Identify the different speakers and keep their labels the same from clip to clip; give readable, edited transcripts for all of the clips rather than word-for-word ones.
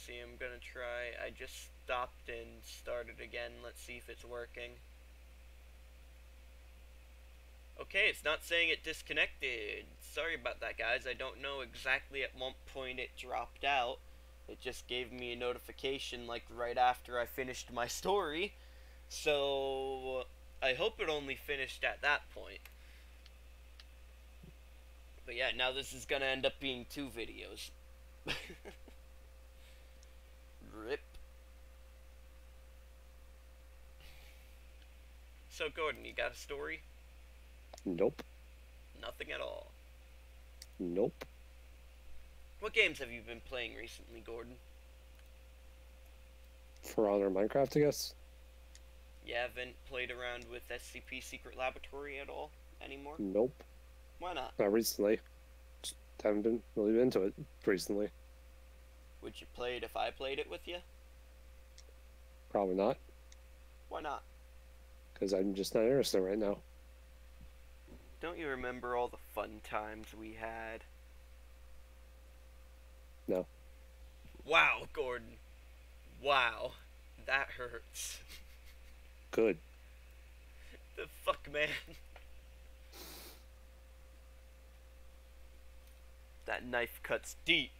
Speaker 1: see, I'm gonna try. I just stopped and started again. Let's see if it's working. Okay, it's not saying it disconnected. Sorry about that, guys. I don't know exactly at what point it dropped out. It just gave me a notification like right after I finished my story. So I hope it only finished at that point. But yeah, now this is gonna end up being 2 videos. Rip. So Gordon, you got a story?
Speaker 2: Nope.
Speaker 1: Nothing at all.
Speaker 2: Nope.
Speaker 1: What games have you been playing recently, Gordon?
Speaker 2: For Honor Minecraft, I guess.
Speaker 1: You haven't played around with SCP Secret Laboratory at all anymore?
Speaker 2: Nope.
Speaker 1: Why not?
Speaker 2: Not recently. Just haven't been really into it recently.
Speaker 1: Would you play it if I played it with you?
Speaker 2: Probably not,
Speaker 1: Why not?
Speaker 2: because I'm just not interested right now.
Speaker 1: Don't you remember all the fun times we had?
Speaker 2: No.
Speaker 1: Wow, Gordon. Wow. That hurts.
Speaker 2: Good.
Speaker 1: The fuck, man? That knife cuts deep.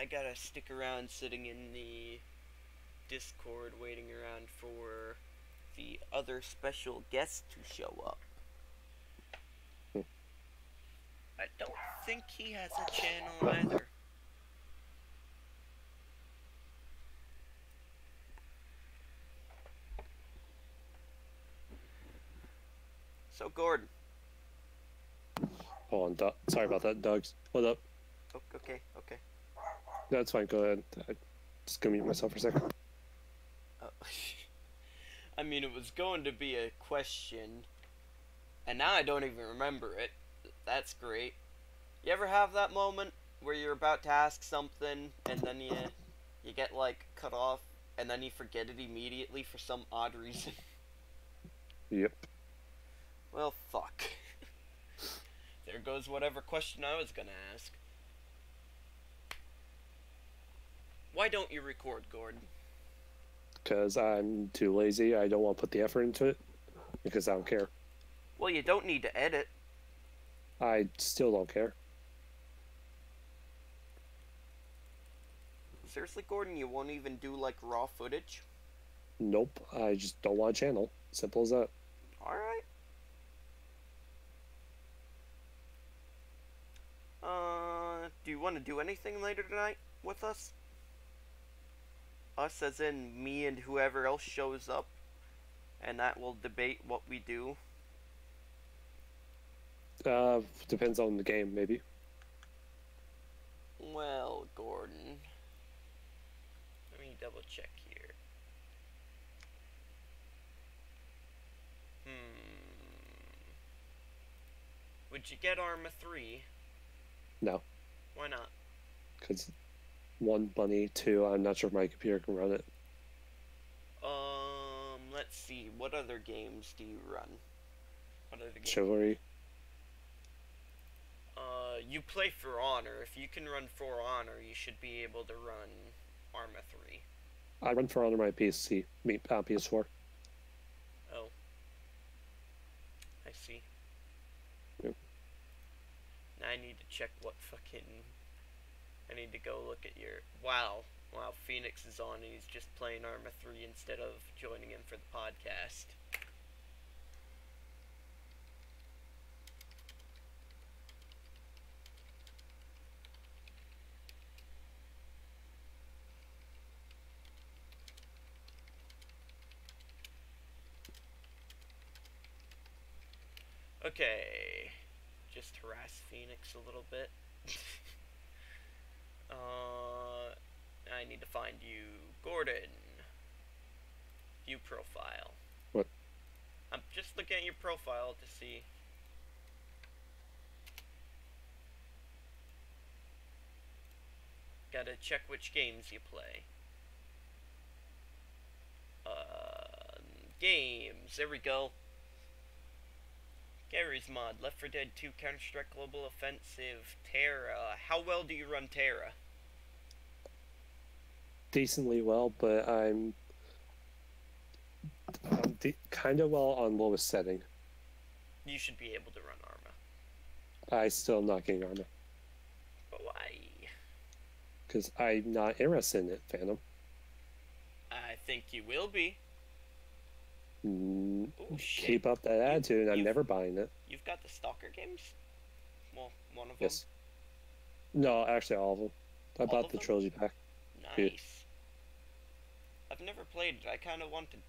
Speaker 1: I gotta stick around sitting in the Discord waiting around for the other special guest to show up.
Speaker 2: Hmm.
Speaker 1: I don't think he has a channel either. So Gordon.
Speaker 2: Hold on, sorry about that, Doug's. What up?
Speaker 1: Okay.
Speaker 2: No, it's fine. Go ahead. I just gonna mute myself for a second.
Speaker 1: Uh, I mean, it was going to be a question, and now I don't even remember it. That's great. You ever have that moment where you're about to ask something, and then you get, like, cut off, and then you forget it immediately for some odd reason?
Speaker 2: Yep.
Speaker 1: Well, fuck. There goes whatever question I was gonna ask. Why don't you record, Gordon?
Speaker 2: Because I'm too lazy. I don't want to put the effort into it because I don't care.
Speaker 1: Well, you don't need to edit.
Speaker 2: I still don't care.
Speaker 1: Seriously, Gordon, you won't even do, like, raw footage?
Speaker 2: Nope. I just don't want a channel. Simple as that.
Speaker 1: Alright. Do you want to do anything later tonight with us? Us as in me and whoever else shows up, and that will debate what we do.
Speaker 2: Depends on the game, maybe.
Speaker 1: Well, Gordon, let me double check here. Would you get Arma 3?
Speaker 2: No.
Speaker 1: Why not?
Speaker 2: Because 1, money, 2, I'm not sure if my computer can run it.
Speaker 1: Let's see. What other games do you run? What other games?
Speaker 2: Chivalry.
Speaker 1: You play For Honor. If you can run For Honor, you should be able to run Arma 3.
Speaker 2: I run For Honor my PS4.
Speaker 1: Oh. I see.
Speaker 2: Yep.
Speaker 1: Now I need to check what fucking... I need to go look at your... Wow, Phoenix is on and he's just playing Arma 3 instead of joining him for the podcast. Okay, just harass Phoenix a little bit. I need to find you, Gordon. View profile.
Speaker 2: What?
Speaker 1: I'm just looking at your profile to see. Gotta check which games you play. Games. There we go. Gary's mod, Left 4 Dead 2, Counter-Strike Global Offensive, Terra. How well do you run Terra?
Speaker 2: Decently well, but I'm kind of well on lowest setting.
Speaker 1: You should be able to run Arma.
Speaker 2: I still am not getting Arma.
Speaker 1: But why?
Speaker 2: Because I'm not interested in it, Phantom.
Speaker 1: I think you will be.
Speaker 2: Ooh,
Speaker 1: shit.
Speaker 2: Keep up that attitude, and I'm never buying it.
Speaker 1: You've got the Stalker games? Well, one of
Speaker 2: Yes. No, actually all of them. I bought the trilogy pack.
Speaker 1: Nice.
Speaker 2: Dude.
Speaker 1: I've never played it. I kind of wanted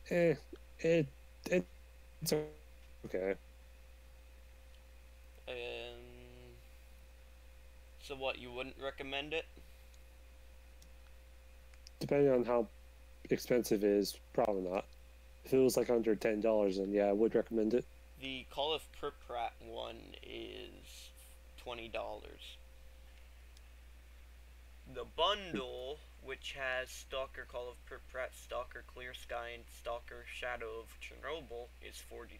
Speaker 1: to.
Speaker 2: It's okay.
Speaker 1: So what, you wouldn't recommend it?
Speaker 2: Depending on how expensive it is, probably not. If it was like under $10, then yeah, I would recommend it.
Speaker 1: The Call of Pripyat one is $20. The bundle, which has Stalker Call of Pripyat, Stalker Clear Sky, and Stalker Shadow of Chernobyl, is $40.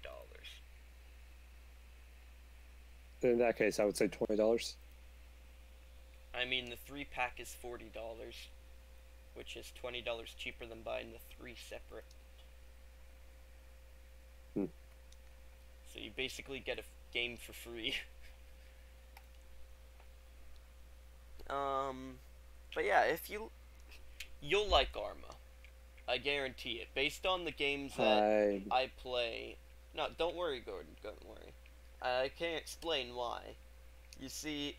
Speaker 2: In that case, I would say $20.
Speaker 1: I mean, the 3-pack is $40, which is $20 cheaper than buying the 3 separate. So you basically get a game for free. But yeah, if you'll like Arma, I guarantee it. Based on the games that I play. No, don't worry, Gordon. Don't worry. I can't explain why. You see,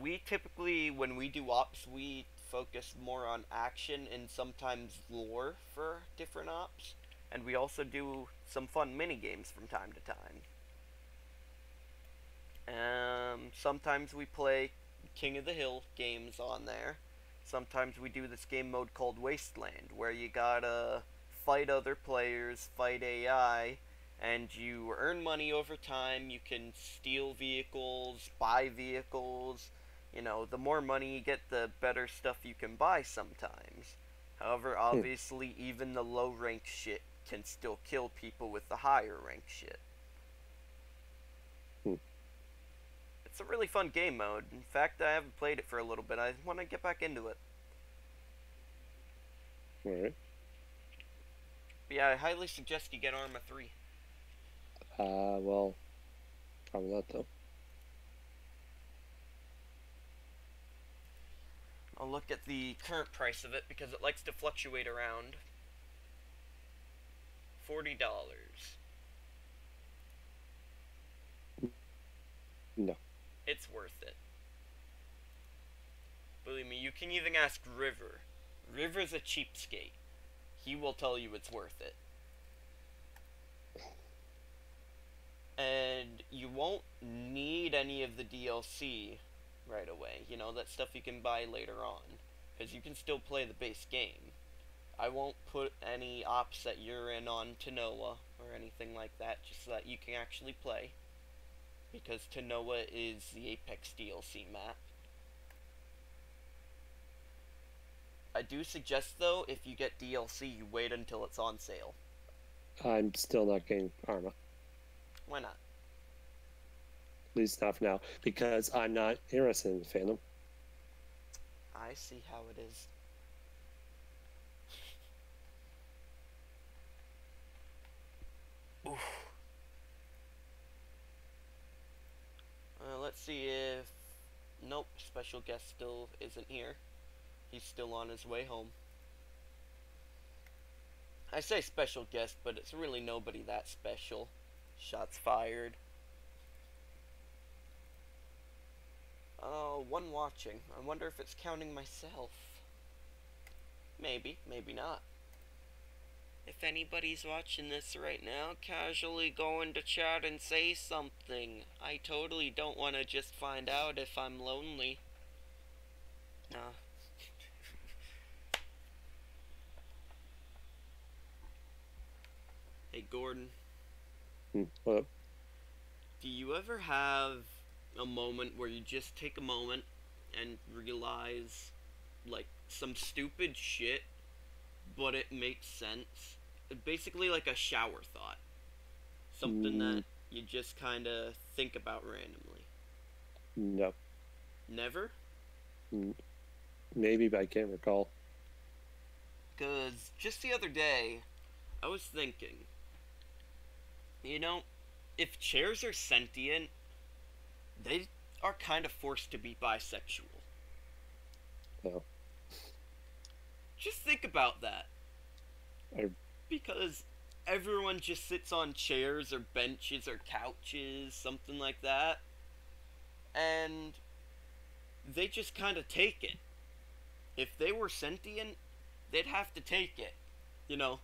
Speaker 1: we typically, when we do ops, we focus more on action and sometimes lore for different ops. And we also do some fun mini games from time to time. Sometimes we play King of the Hill games on there. Sometimes we do this game mode called Wasteland, where you gotta fight other players, fight AI, and you earn money over time. You can steal vehicles, buy vehicles. You know, the more money you get, the better stuff you can buy sometimes. However, obviously, even the low rank shit can still kill people with the higher rank shit. It's a really fun game mode. In fact, I haven't played it for a little bit. I want to get back into it.
Speaker 2: Alright.
Speaker 1: But yeah, I highly suggest you get Arma 3.
Speaker 2: Well, probably not though.
Speaker 1: I'll look at the current price of it because it likes to fluctuate around. $40.
Speaker 2: No.
Speaker 1: It's worth it. Believe me, you can even ask River. River's a cheapskate. He will tell you it's worth it. And you won't need any of the DLC right away. You know, that stuff you can buy later on. Because you can still play the base game. I won't put any ops that you're in on Tanoa or anything like that, just so that you can actually play. Because Tanoa is the Apex DLC map. I do suggest, though, if you get DLC, you wait until it's on sale.
Speaker 2: I'm still not getting Arma.
Speaker 1: Why not?
Speaker 2: At least not for now. Because I'm not interested in Phantom.
Speaker 1: I see how it is. Oof. Let's see if... Nope, special guest still isn't here. He's still on his way home. I say special guest, but it's really nobody that special. Shots fired. Oh, one watching. I wonder if it's counting myself. Maybe, maybe not. If anybody's watching this right now, casually go into chat and say something. I totally don't want to just find out if I'm lonely. Nah. Hey, Gordon.
Speaker 2: What?
Speaker 1: Do you ever have a moment where you just take a moment and realize, like, some stupid shit, but it makes sense? Basically like a shower thought. something that you just kind of think about randomly?
Speaker 2: No.
Speaker 1: Never?
Speaker 2: Mm, Maybe, but I can't recall.
Speaker 1: Because just the other day, I was thinking, you know, if chairs are sentient, they are kind of forced to be bisexual.
Speaker 2: No.
Speaker 1: Just think about that.
Speaker 2: I,
Speaker 1: Because everyone just sits on chairs or benches or couches, something like that, and they just kind of take it. If they were sentient, they'd have to take it. You know,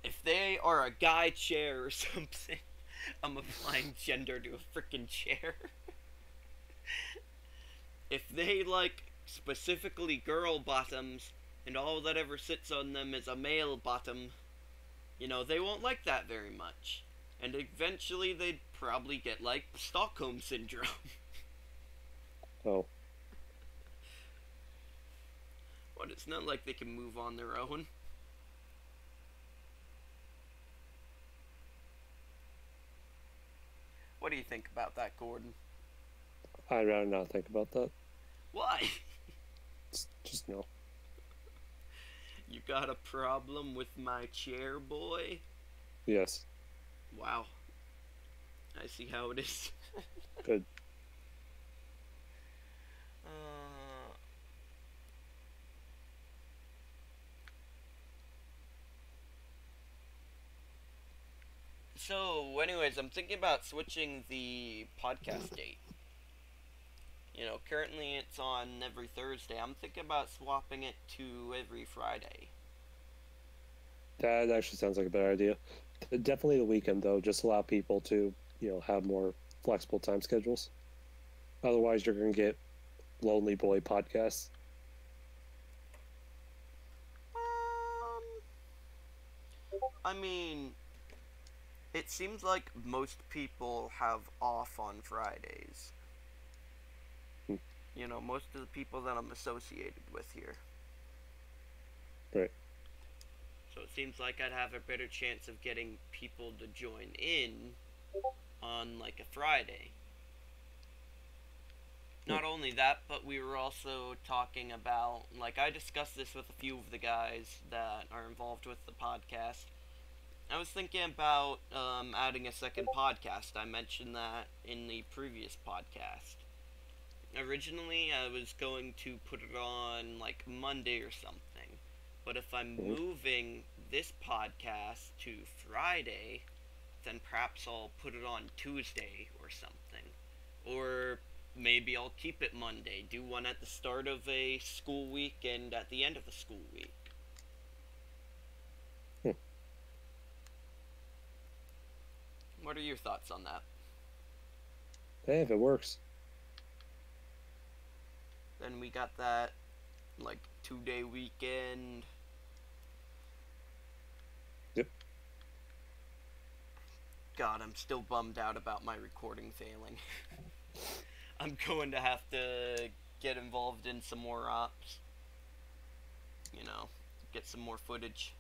Speaker 1: if they are a guy chair or something, I'm applying gender to a freaking chair. If they like specifically girl bottoms and all that ever sits on them is a male bottom, you know, they won't like that very much. And eventually they'd probably get like Stockholm syndrome.
Speaker 2: oh.
Speaker 1: But it's not like they can move on their own. What do you think about that, Gordon?
Speaker 2: I'd rather not think about that.
Speaker 1: Why?
Speaker 2: Just no.
Speaker 1: You got a problem with my chair, boy?
Speaker 2: Yes.
Speaker 1: Wow. I see how it is.
Speaker 2: Good.
Speaker 1: So, anyways, I'm thinking about switching the podcast date. You know, currently it's on every Thursday. I'm thinking about swapping it to every Friday.
Speaker 2: That actually sounds like a better idea. Definitely the weekend, though. Just allow people to, have more flexible time schedules. Otherwise, you're going to get lonely boy podcasts.
Speaker 1: I mean, it seems like most people have off on Fridays. You know, most of the people that I'm associated with here.
Speaker 2: Right.
Speaker 1: So it seems like I'd have a better chance of getting people to join in on like a Friday. Not only that, but we were also talking about, like, I discussed this with a few of the guys that are involved with the podcast. I was thinking about adding a second podcast. I mentioned that in the previous podcast. Originally, I was going to put it on like Monday or something. But if I'm moving this podcast to Friday, then perhaps I'll put it on Tuesday or something. Or maybe I'll keep it Monday. Do one at the start of a school week and at the end of a school week. What are your thoughts on that?
Speaker 2: Hey, if it works.
Speaker 1: Then we got that, like, 2-day weekend.
Speaker 2: Yep.
Speaker 1: God, I'm still bummed out about my recording failing. I'm going to have to get involved in some more ops. You know, get some more footage.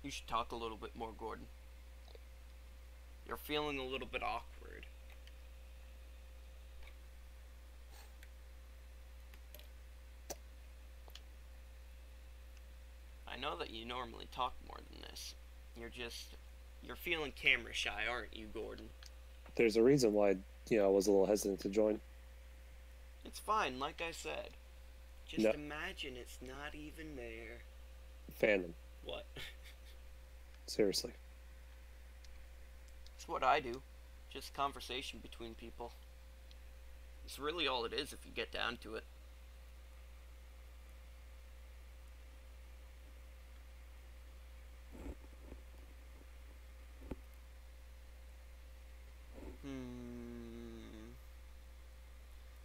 Speaker 1: You should talk a little bit more, Gordon. You're feeling a little bit awkward. I know that you normally talk more than this. You're feeling camera shy, aren't you, Gordon?
Speaker 2: There's a reason why, I was a little hesitant to join.
Speaker 1: It's fine, like I said. Just imagine it's not even there.
Speaker 2: Fandom.
Speaker 1: What?
Speaker 2: Seriously.
Speaker 1: It's what I do. Just conversation between people. It's really all it is if you get down to it.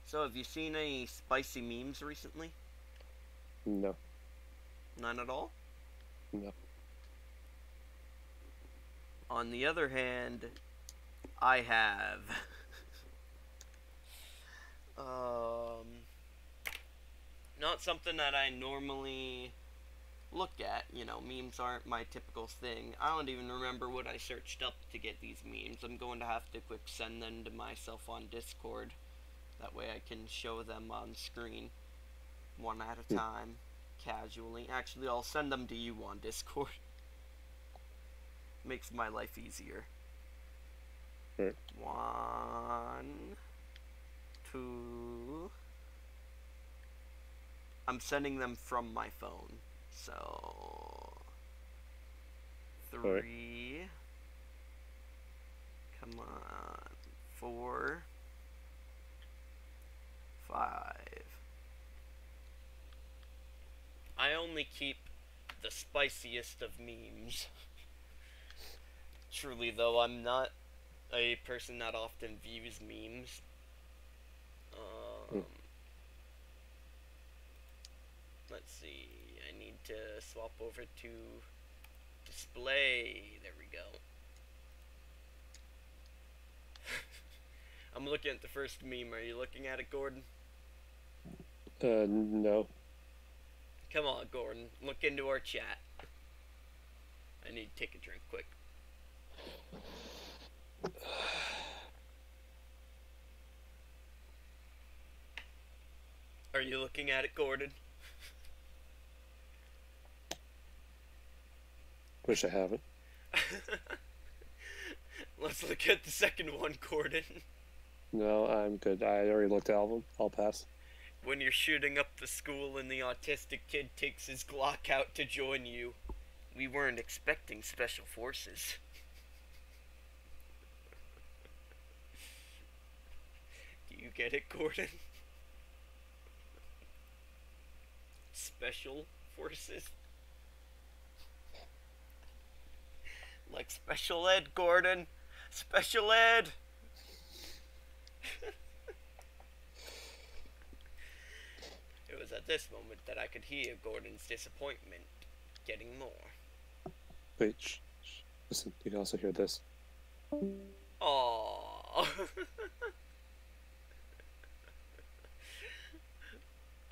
Speaker 1: So, have you seen any spicy memes recently?
Speaker 2: No.
Speaker 1: None at all?
Speaker 2: No.
Speaker 1: On the other hand, I have. Not something that I normally look at. You know, memes aren't my typical thing. I don't even remember what I searched up to get these memes. I'm going to have to quick send them to myself on Discord. That way I can show them on screen one at a
Speaker 2: Hmm.
Speaker 1: time, casually. Actually, I'll send them to you on Discord. Makes my life easier.
Speaker 2: Right.
Speaker 1: 1, 2. I'm sending them from my phone. So 3.
Speaker 2: Right.
Speaker 1: Come on. 4, 5. I only keep the spiciest of memes. Truly, though, I'm not a person that often views memes.
Speaker 2: Hmm.
Speaker 1: Let's see. I need to swap over to display. There we go. I'm looking at the first meme. Are you looking at it, Gordon?
Speaker 2: No.
Speaker 1: Come on, Gordon. Look into our chat. I need to take a drink quick. Are you looking at it, Gordon?
Speaker 2: Wish I haven't.
Speaker 1: Let's look at the second one, Gordon.
Speaker 2: No, I'm good. I already looked at all of them. I'll pass.
Speaker 1: When you're shooting up the school and the autistic kid takes his Glock out to join you. We weren't expecting special forces. Do you get it, Gordon? Special forces? Like special ed, Gordon. Special ed! It was at this moment that I could hear Gordon's disappointment getting more.
Speaker 2: Wait, listen, you can also hear this.
Speaker 1: Aww.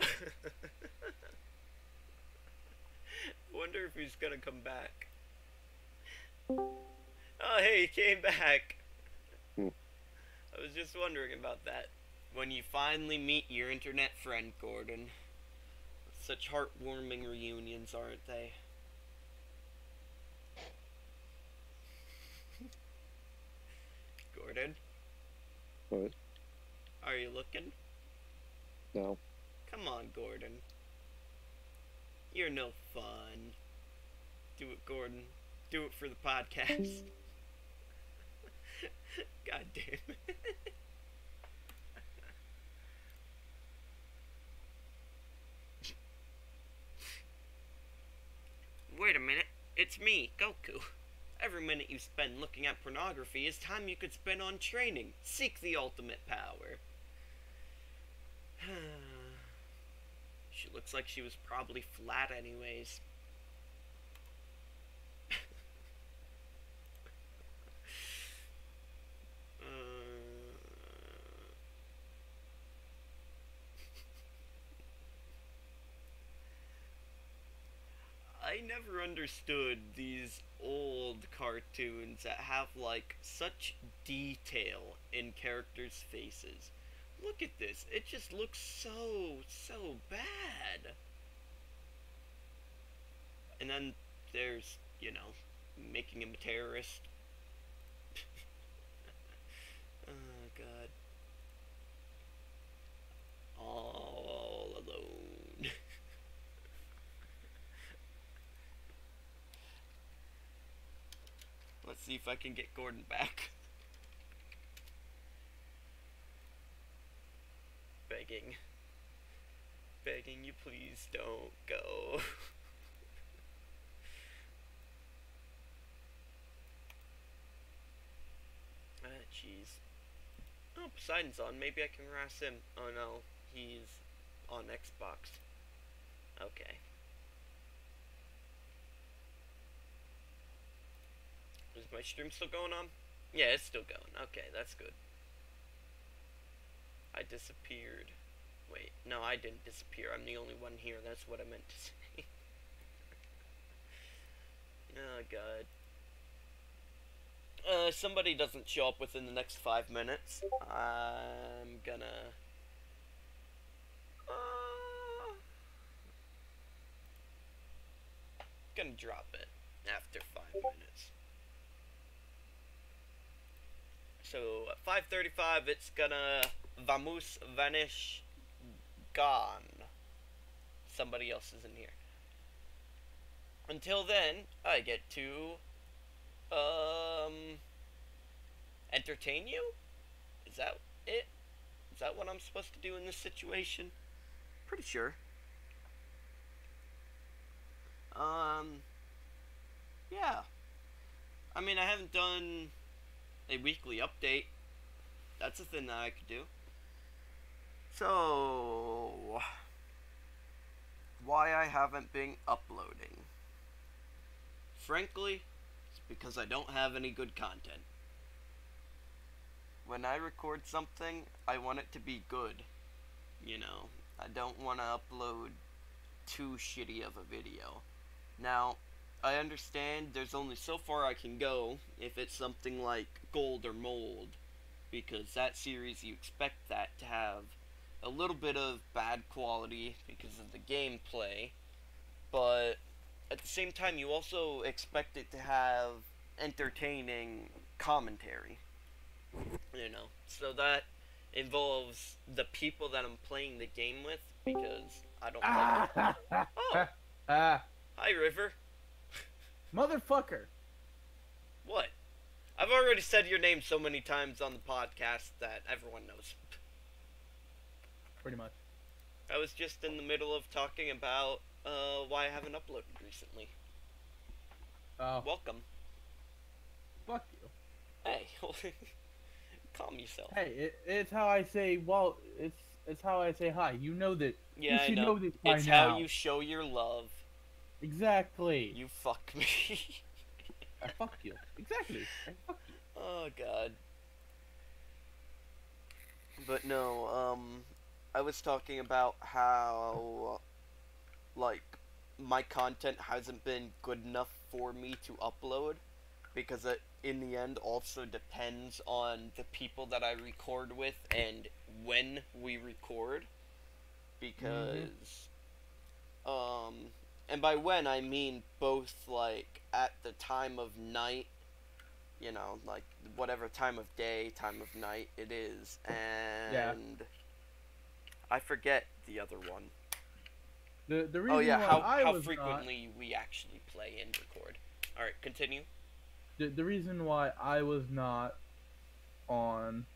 Speaker 1: I wonder if he's gonna come back. Oh, hey, he came back.
Speaker 2: Hmm.
Speaker 1: I was just wondering about that. When you finally meet your internet friend, Gordon. Such heartwarming reunions, aren't they? Gordon?
Speaker 2: What?
Speaker 1: Are you looking?
Speaker 2: No.
Speaker 1: Come on, Gordon. You're no fun. Do it, Gordon. Do it for the podcast. God damn it. Wait a minute. It's me, Goku. Every minute you spend looking at pornography is time you could spend on training. Seek the ultimate power. She looks like she was probably flat anyways. I never understood these old cartoons that have like such detail in characters' faces. Look at this. It just looks so bad. And then there's, you know, making him a terrorist. Oh god. All alone. Let's see if I can get Gordon back. Begging. Begging you, please don't go. Ah, jeez. Oh, Poseidon's on. Maybe I can harass him. Oh no, he's on Xbox. Okay. Is my stream still going on? Yeah, it's still going. Okay, that's good. I disappeared. Wait, no, I didn't disappear. I'm the only one here. That's what I meant to say. Oh, God. Somebody doesn't show up within the next 5 minutes. I'm gonna... gonna drop it after 5 minutes. So, at 5:35, it's gonna... Vamos vanish gone. Somebody else is in here. Until then, I get to... entertain you? Is that it? Is that what I'm supposed to do in this situation? Pretty sure. Yeah. I mean, I haven't done a weekly update. That's a thing that I could do. So, why I haven't been uploading? Frankly, it's because I don't have any good content. When I record something, I want it to be good. You know, I don't want to upload too shitty of a video. Now, I understand there's only so far I can go if it's something like Gold or Mold, because that series you expect that to have a little bit of bad quality because of the gameplay, but at the same time you also expect it to have entertaining commentary, you know, so that involves the people that I'm playing the game with, because I don't like it. Oh, hi River.
Speaker 3: Motherfucker.
Speaker 1: What? I've already said your name so many times on the podcast that everyone knows.
Speaker 3: Pretty much.
Speaker 1: I was just in the middle of talking about why I haven't uploaded recently.
Speaker 3: Oh.
Speaker 1: Welcome.
Speaker 3: Fuck you.
Speaker 1: Hey, calm yourself.
Speaker 3: Hey, it's how I say. Well, it's how I say hi. You know that.
Speaker 1: Yeah,
Speaker 3: you
Speaker 1: I
Speaker 3: should
Speaker 1: know.
Speaker 3: this by
Speaker 1: It's
Speaker 3: now.
Speaker 1: how you show your love.
Speaker 3: Exactly.
Speaker 1: You fuck me.
Speaker 3: I fuck you. Exactly. I fuck you.
Speaker 1: Oh God. But no, I was talking about how, like, my content hasn't been good enough for me to upload, because it, in the end, also depends on the people that I record with and when we record, because, and by when I mean both, like, at the time of night, you know, like, whatever time of day, time of night it is, and I forget the other one.
Speaker 3: The reason
Speaker 1: Oh yeah,
Speaker 3: why
Speaker 1: how frequently we actually play and record. Alright, continue.
Speaker 3: The reason why I was not on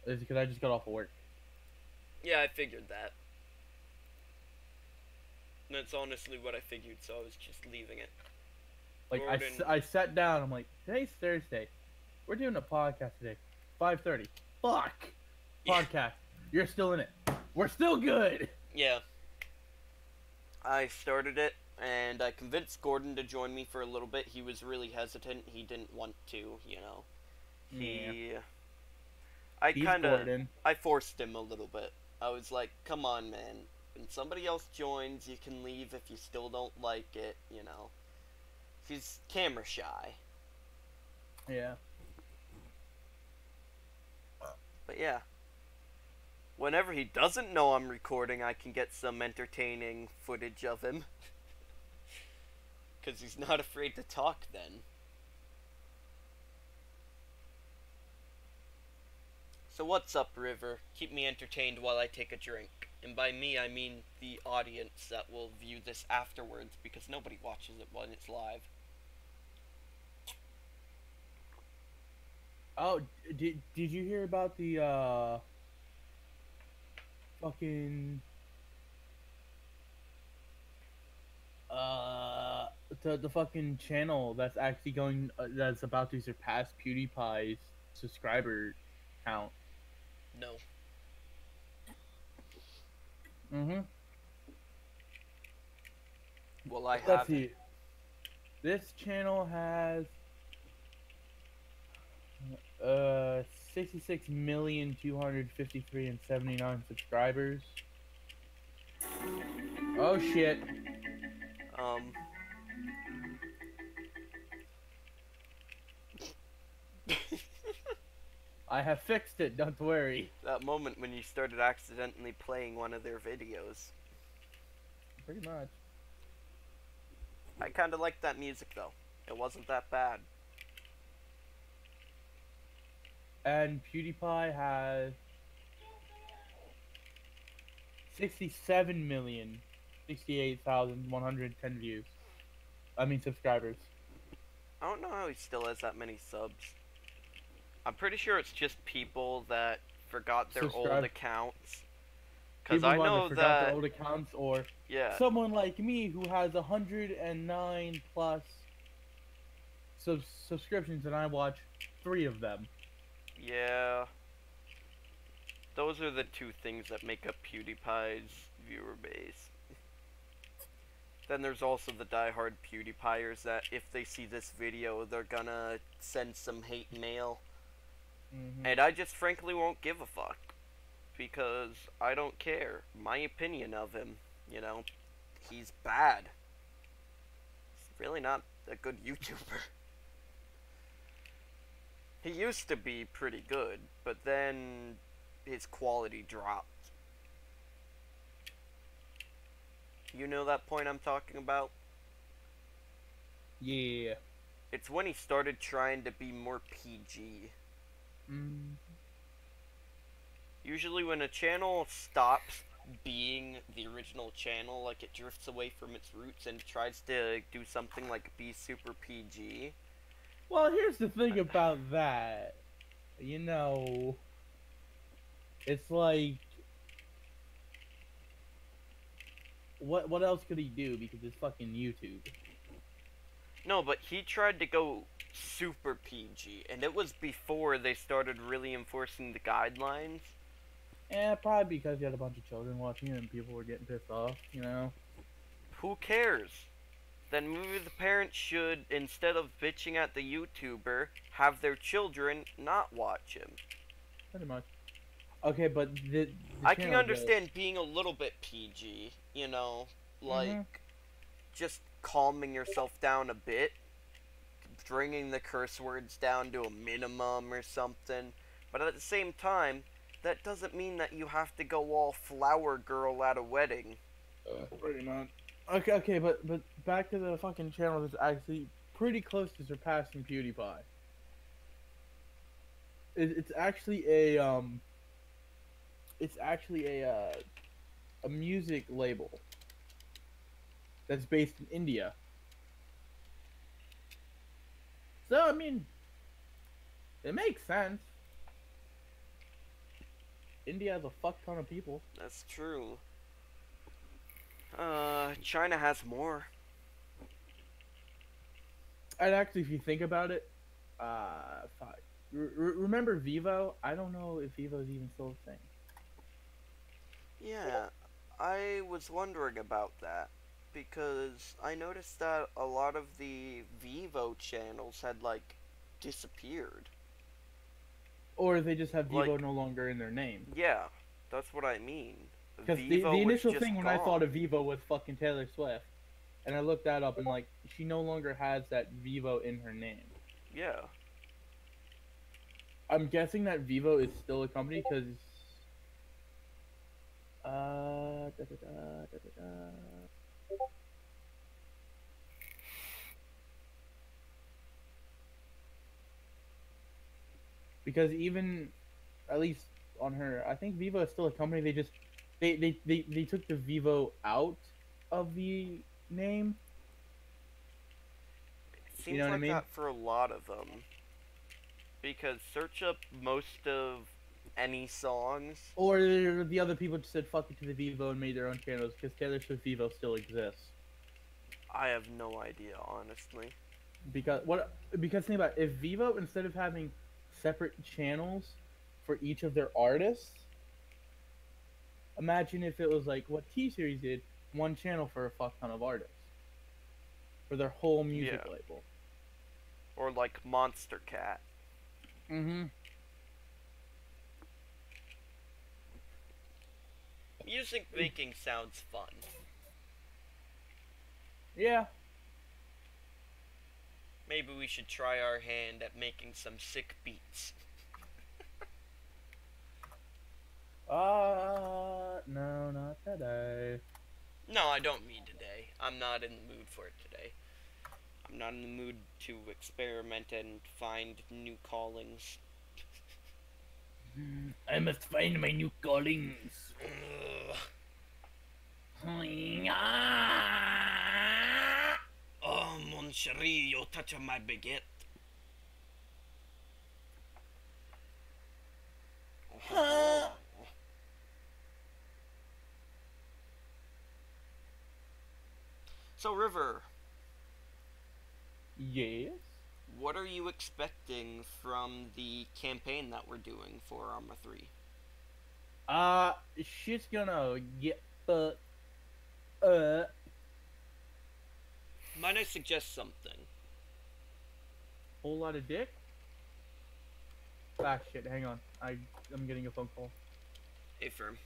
Speaker 3: is because I just got off of work.
Speaker 1: Yeah, I figured that. That's honestly what I figured, so I was just leaving it.
Speaker 3: Like,
Speaker 1: Gordon.
Speaker 3: I sat down, I'm like, today's Thursday. We're doing a podcast today. 5:30. Fuck!
Speaker 1: Yeah.
Speaker 3: Podcast. You're still in it. We're still good!
Speaker 1: Yeah. I started it, and I convinced Gordon to join me for a little bit. He was really hesitant. He didn't want to, you know. I forced him a little bit. I was like, come on, man. When somebody else joins, you can leave if you still don't like it, you know. He's camera shy.
Speaker 3: Yeah.
Speaker 1: But yeah. Whenever he doesn't know I'm recording, I can get some entertaining footage of him. Because he's not afraid to talk then. So what's up, River? Keep me entertained while I take a drink. And by me, I mean the audience that will view this afterwards, because nobody watches it when it's live.
Speaker 3: Oh, did you hear about the, fucking... the fucking channel that's actually going, that's about to surpass PewDiePie's subscriber count?
Speaker 1: No.
Speaker 3: Mm-hmm.
Speaker 1: Well, I
Speaker 3: Let's
Speaker 1: haven't.
Speaker 3: see. This channel has 66,253,79 subscribers. Oh shit.
Speaker 1: Um.
Speaker 3: I have fixed it, don't worry.
Speaker 1: That moment when you started accidentally playing one of their videos.
Speaker 3: Pretty much.
Speaker 1: I kinda liked that music though. It wasn't that bad.
Speaker 3: And PewDiePie has 67,068,110 views. I mean subscribers.
Speaker 1: I don't know how he still has that many subs. I'm pretty sure it's just people that forgot their old
Speaker 3: Subscribe.
Speaker 1: accounts. Cause
Speaker 3: People
Speaker 1: I
Speaker 3: who either
Speaker 1: know
Speaker 3: forgot their
Speaker 1: that,
Speaker 3: old accounts, or
Speaker 1: yeah,
Speaker 3: someone like me who has 109 plus subscriptions, and I watch 3 of them.
Speaker 1: yeah. Those are the two things that make up PewDiePie's viewer base. Then there's also the diehard PewDiePiers that if they see this video, they're gonna send some hate mail. And I just frankly won't give a fuck. Because I don't care. My opinion of him, you know, he's bad. He's really not a good YouTuber. He used to be pretty good, but then his quality dropped. You know that point I'm talking about?
Speaker 3: Yeah.
Speaker 1: It's when he started trying to be more PG. Usually when a channel stops being the original channel, like it drifts away from its roots and tries to do something like be super PG.
Speaker 3: Well, here's the thing about that. You know, it's like, what else could he do, because it's fucking YouTube?
Speaker 1: No, but he tried to go super PG, and it was before they started really enforcing the guidelines.
Speaker 3: Yeah, probably because he had a bunch of children watching it and people were getting pissed off, you know?
Speaker 1: Who cares? Then maybe the parents should, instead of bitching at the YouTuber, have their children not watch him.
Speaker 3: Pretty much. Okay, but the
Speaker 1: I can
Speaker 3: channel
Speaker 1: understand being a little bit PG, you know, like just calming yourself down a bit, bringing the curse words down to a minimum or something. But at the same time, that doesn't mean that you have to go all flower girl at a wedding.
Speaker 3: Pretty much. Okay, but back to the fucking channel that's actually pretty close to surpassing PewDiePie. It's actually a a music label that's based in India. So I mean, it makes sense. India has a fuck ton of people.
Speaker 1: That's true. China has more.
Speaker 3: And actually, if you think about it, fuck. Remember Vivo? I don't know if Vivo's even still a thing.
Speaker 1: Yeah, I was wondering about that. Because I noticed that a lot of the Vivo channels had, like, disappeared.
Speaker 3: Or they just have Vivo
Speaker 1: Like-
Speaker 3: no longer in their name.
Speaker 1: Yeah, that's what I mean.
Speaker 3: Because the
Speaker 1: Vivo was
Speaker 3: initial
Speaker 1: just
Speaker 3: thing when I
Speaker 1: gone.
Speaker 3: thought of Vivo was fucking Taylor Swift. And I looked that up and, like, she no longer has that Vivo in her name.
Speaker 1: Yeah.
Speaker 3: I'm guessing that Vivo is still a company because... Because even, at least on her, I think Vivo is still a company. They just they took the Vivo out of the name.
Speaker 1: It seems
Speaker 3: know what I
Speaker 1: like
Speaker 3: mean?
Speaker 1: that for a lot of them. Because search up most of any songs.
Speaker 3: Or the other people just said fuck it to the Vivo and made their own channels because Taylor Swift Vivo still exists.
Speaker 1: I have no idea, honestly.
Speaker 3: Because think about it, if Vivo, instead of having separate channels for each of their artists, imagine if it was like what T-Series did, one channel for a fuck ton of artists for their whole music
Speaker 1: Yeah.
Speaker 3: label.
Speaker 1: Or like Monster Cat.
Speaker 3: Mm-hmm.
Speaker 1: Music making sounds fun.
Speaker 3: Yeah.
Speaker 1: Maybe we should try our hand at making some sick beats.
Speaker 3: No, not today.
Speaker 1: No, I don't mean today. I'm not in the mood for it today. I'm not in the mood to experiment and find new callings.
Speaker 3: I must find my new callings.
Speaker 1: Ugh. Oh, mon chéri, you're touching my baguette. So, River,
Speaker 3: Yes.
Speaker 1: what are you expecting from the campaign that we're doing for Arma 3?
Speaker 3: Shit's gonna get fucked up.
Speaker 1: Might I suggest something?
Speaker 3: Whole lot of dick. Ah, shit. Hang on. I'm getting a phone call.
Speaker 1: Hey, firm.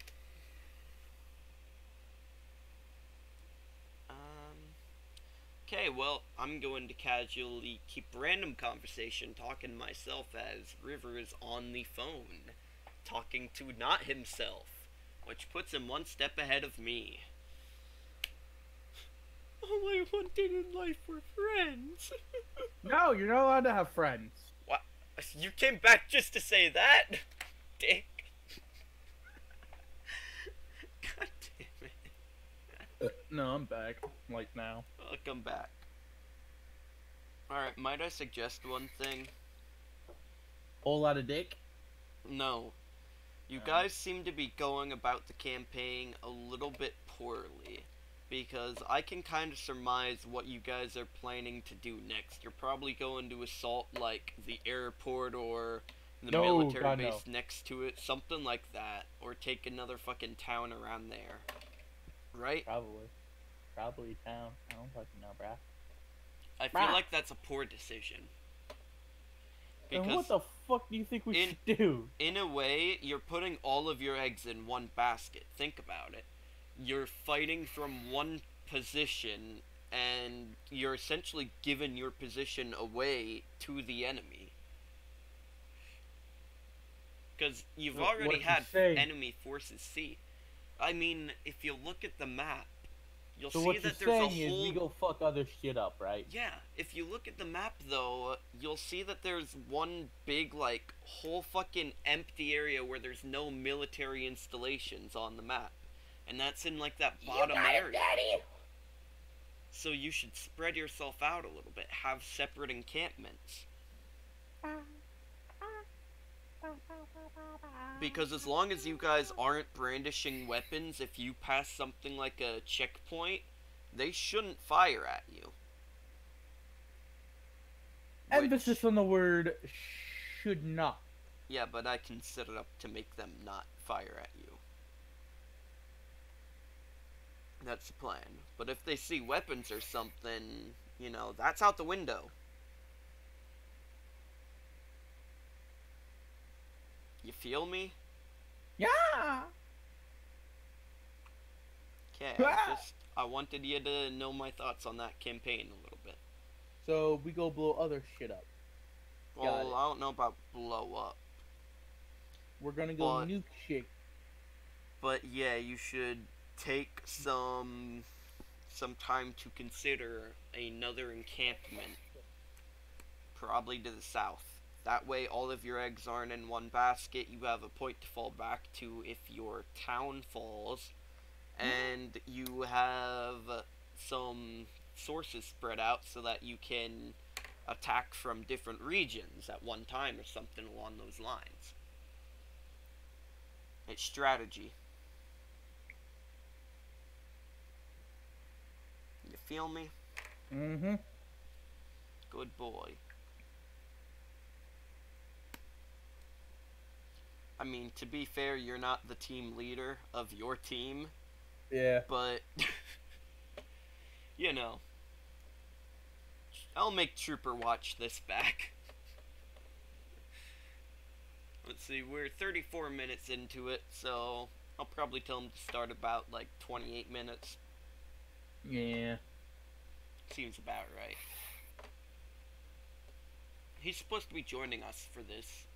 Speaker 1: Okay, well, I'm going to casually keep random conversation talking to myself as River is on the phone, talking to not himself, which puts him one step ahead of me. All I wanted in life were friends.
Speaker 3: No, you're not allowed to have friends.
Speaker 1: What? You came back just to say that? Dick. God damn it.
Speaker 3: No, I'm back. Like now.
Speaker 1: Welcome back. Alright, might I suggest one thing?
Speaker 3: Whole lot of dick.
Speaker 1: No. You guys seem to be going about the campaign a little bit poorly. Because I can kind of surmise what you guys are planning to do next. You're probably going to assault, like, the airport or the military base next to it. Something like that. Or take another fucking town around there. Right?
Speaker 3: Probably town. I don't fucking know, bruh.
Speaker 1: I feel like that's a poor decision.
Speaker 3: And what the fuck do you think we should do?
Speaker 1: In a way, you're putting all of your eggs in one basket. Think about it. You're fighting from one position, and you're essentially giving your position away to the enemy. Because you've already had enemy forces see. I mean, if you look at the map, you'll see that there's a whole...
Speaker 3: is we go fuck other shit up, right?
Speaker 1: Yeah, if you look at the map, though, you'll see that there's one big, like, whole fucking empty area where there's no military installations on the map. And that's in, like, that bottom area. Daddy. So you should spread yourself out a little bit. Have separate encampments. Because as long as you guys aren't brandishing weapons, if you pass something like a checkpoint, they shouldn't fire at you.
Speaker 3: Emphasis on the word should not.
Speaker 1: Yeah, but I can set it up to make them not fire at you. That's the plan. But if they see weapons or something, you know, that's out the window. You feel me?
Speaker 3: Yeah.
Speaker 1: Okay, I wanted you to know my thoughts on that campaign a little bit.
Speaker 3: So we go blow other shit up.
Speaker 1: Well, I don't know about blow up.
Speaker 3: We're gonna go nuke shit.
Speaker 1: But yeah, you should take some time to consider another encampment, probably to the south. That way all of your eggs aren't in one basket. You have a point to fall back to if your town falls. And you have some sources spread out so that you can attack from different regions at one time or something along those lines. It's strategy. You feel me?
Speaker 3: Mm-hmm.
Speaker 1: Good boy. I mean, to be fair, you're not the team leader of your team.
Speaker 3: Yeah.
Speaker 1: But, you know, I'll make Trooper watch this back. Let's see, we're 34 minutes into it, so I'll probably tell him to start about like 28 minutes.
Speaker 3: Yeah.
Speaker 1: Seems about right. He's supposed to be joining us for this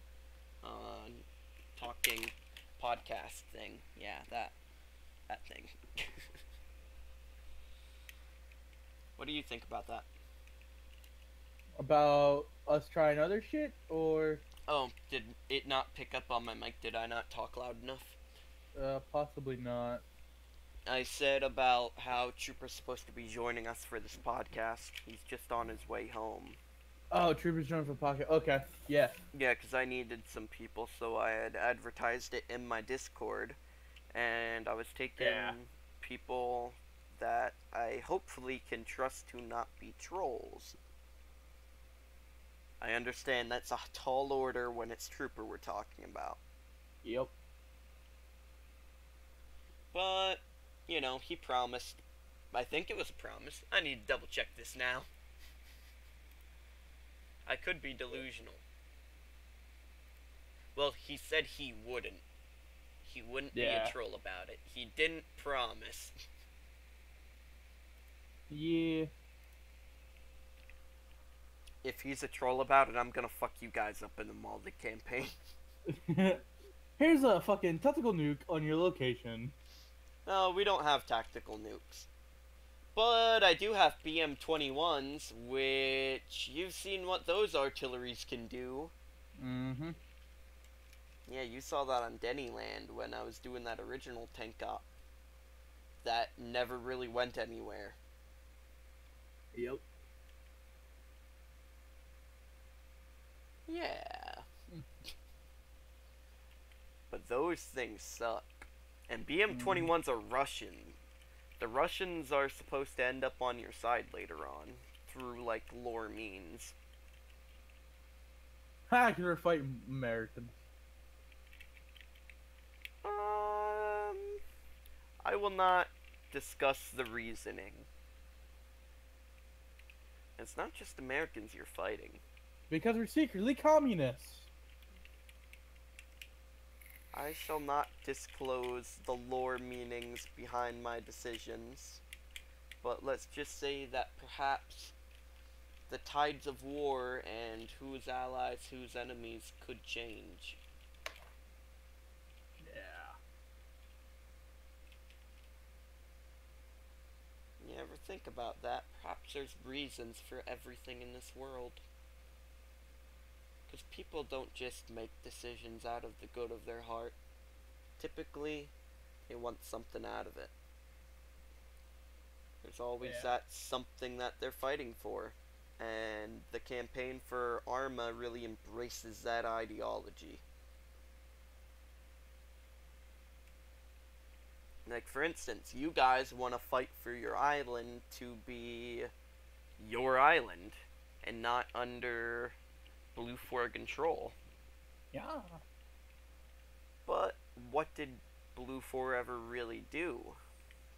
Speaker 1: talking podcast thing. Yeah, that thing. What do you think about that?
Speaker 3: About us trying other shit, or
Speaker 1: Oh, did it not pick up on my mic? Did I not talk loud enough?
Speaker 3: possibly not.
Speaker 1: I said about how Trooper's supposed to be joining us for this podcast. He's just on his way home.
Speaker 3: Oh, Troopers joined for pocket. Okay, yeah.
Speaker 1: Yeah, because I needed some people, so I had advertised it in my Discord. And I was taking people that I hopefully can trust to not be trolls. I understand that's a tall order when it's Trooper we're talking about.
Speaker 3: Yep.
Speaker 1: But, you know, he promised. I think it was a promise. I need to double check this now. I could be delusional. Well, he said he wouldn't. He wouldn't be a troll about it. He didn't promise.
Speaker 3: Yeah.
Speaker 1: If he's a troll about it, I'm gonna fuck you guys up in the Maldic campaign.
Speaker 3: Here's a fucking tactical nuke on your location.
Speaker 1: No, we don't have tactical nukes. But I do have BM-21s, which you've seen what those artilleries can do.
Speaker 3: Mm-hmm.
Speaker 1: Yeah, you saw that on Dennyland when I was doing that original tank op. That never really went anywhere.
Speaker 3: Yep.
Speaker 1: Yeah. But those things suck. And BM-21s are Russian. The Russians are supposed to end up on your side later on, through, like, lore means.
Speaker 3: Ha, because we're fighting Americans.
Speaker 1: I will not discuss the reasoning. It's not just Americans you're fighting.
Speaker 3: Because we're secretly communists.
Speaker 1: I shall not disclose the lore meanings behind my decisions, but let's just say that perhaps the tides of war and whose allies, whose enemies could change.
Speaker 3: Yeah.
Speaker 1: You ever think about that? Perhaps there's reasons for everything in this world. Because people don't just make decisions out of the good of their heart. Typically, they want something out of it. There's always that something that they're fighting for. And the campaign for Arma really embraces that ideology. Like, for instance, you guys want to fight for your island to be your island and not under Blue 4 control.
Speaker 3: Yeah.
Speaker 1: But what did Blue 4 ever really do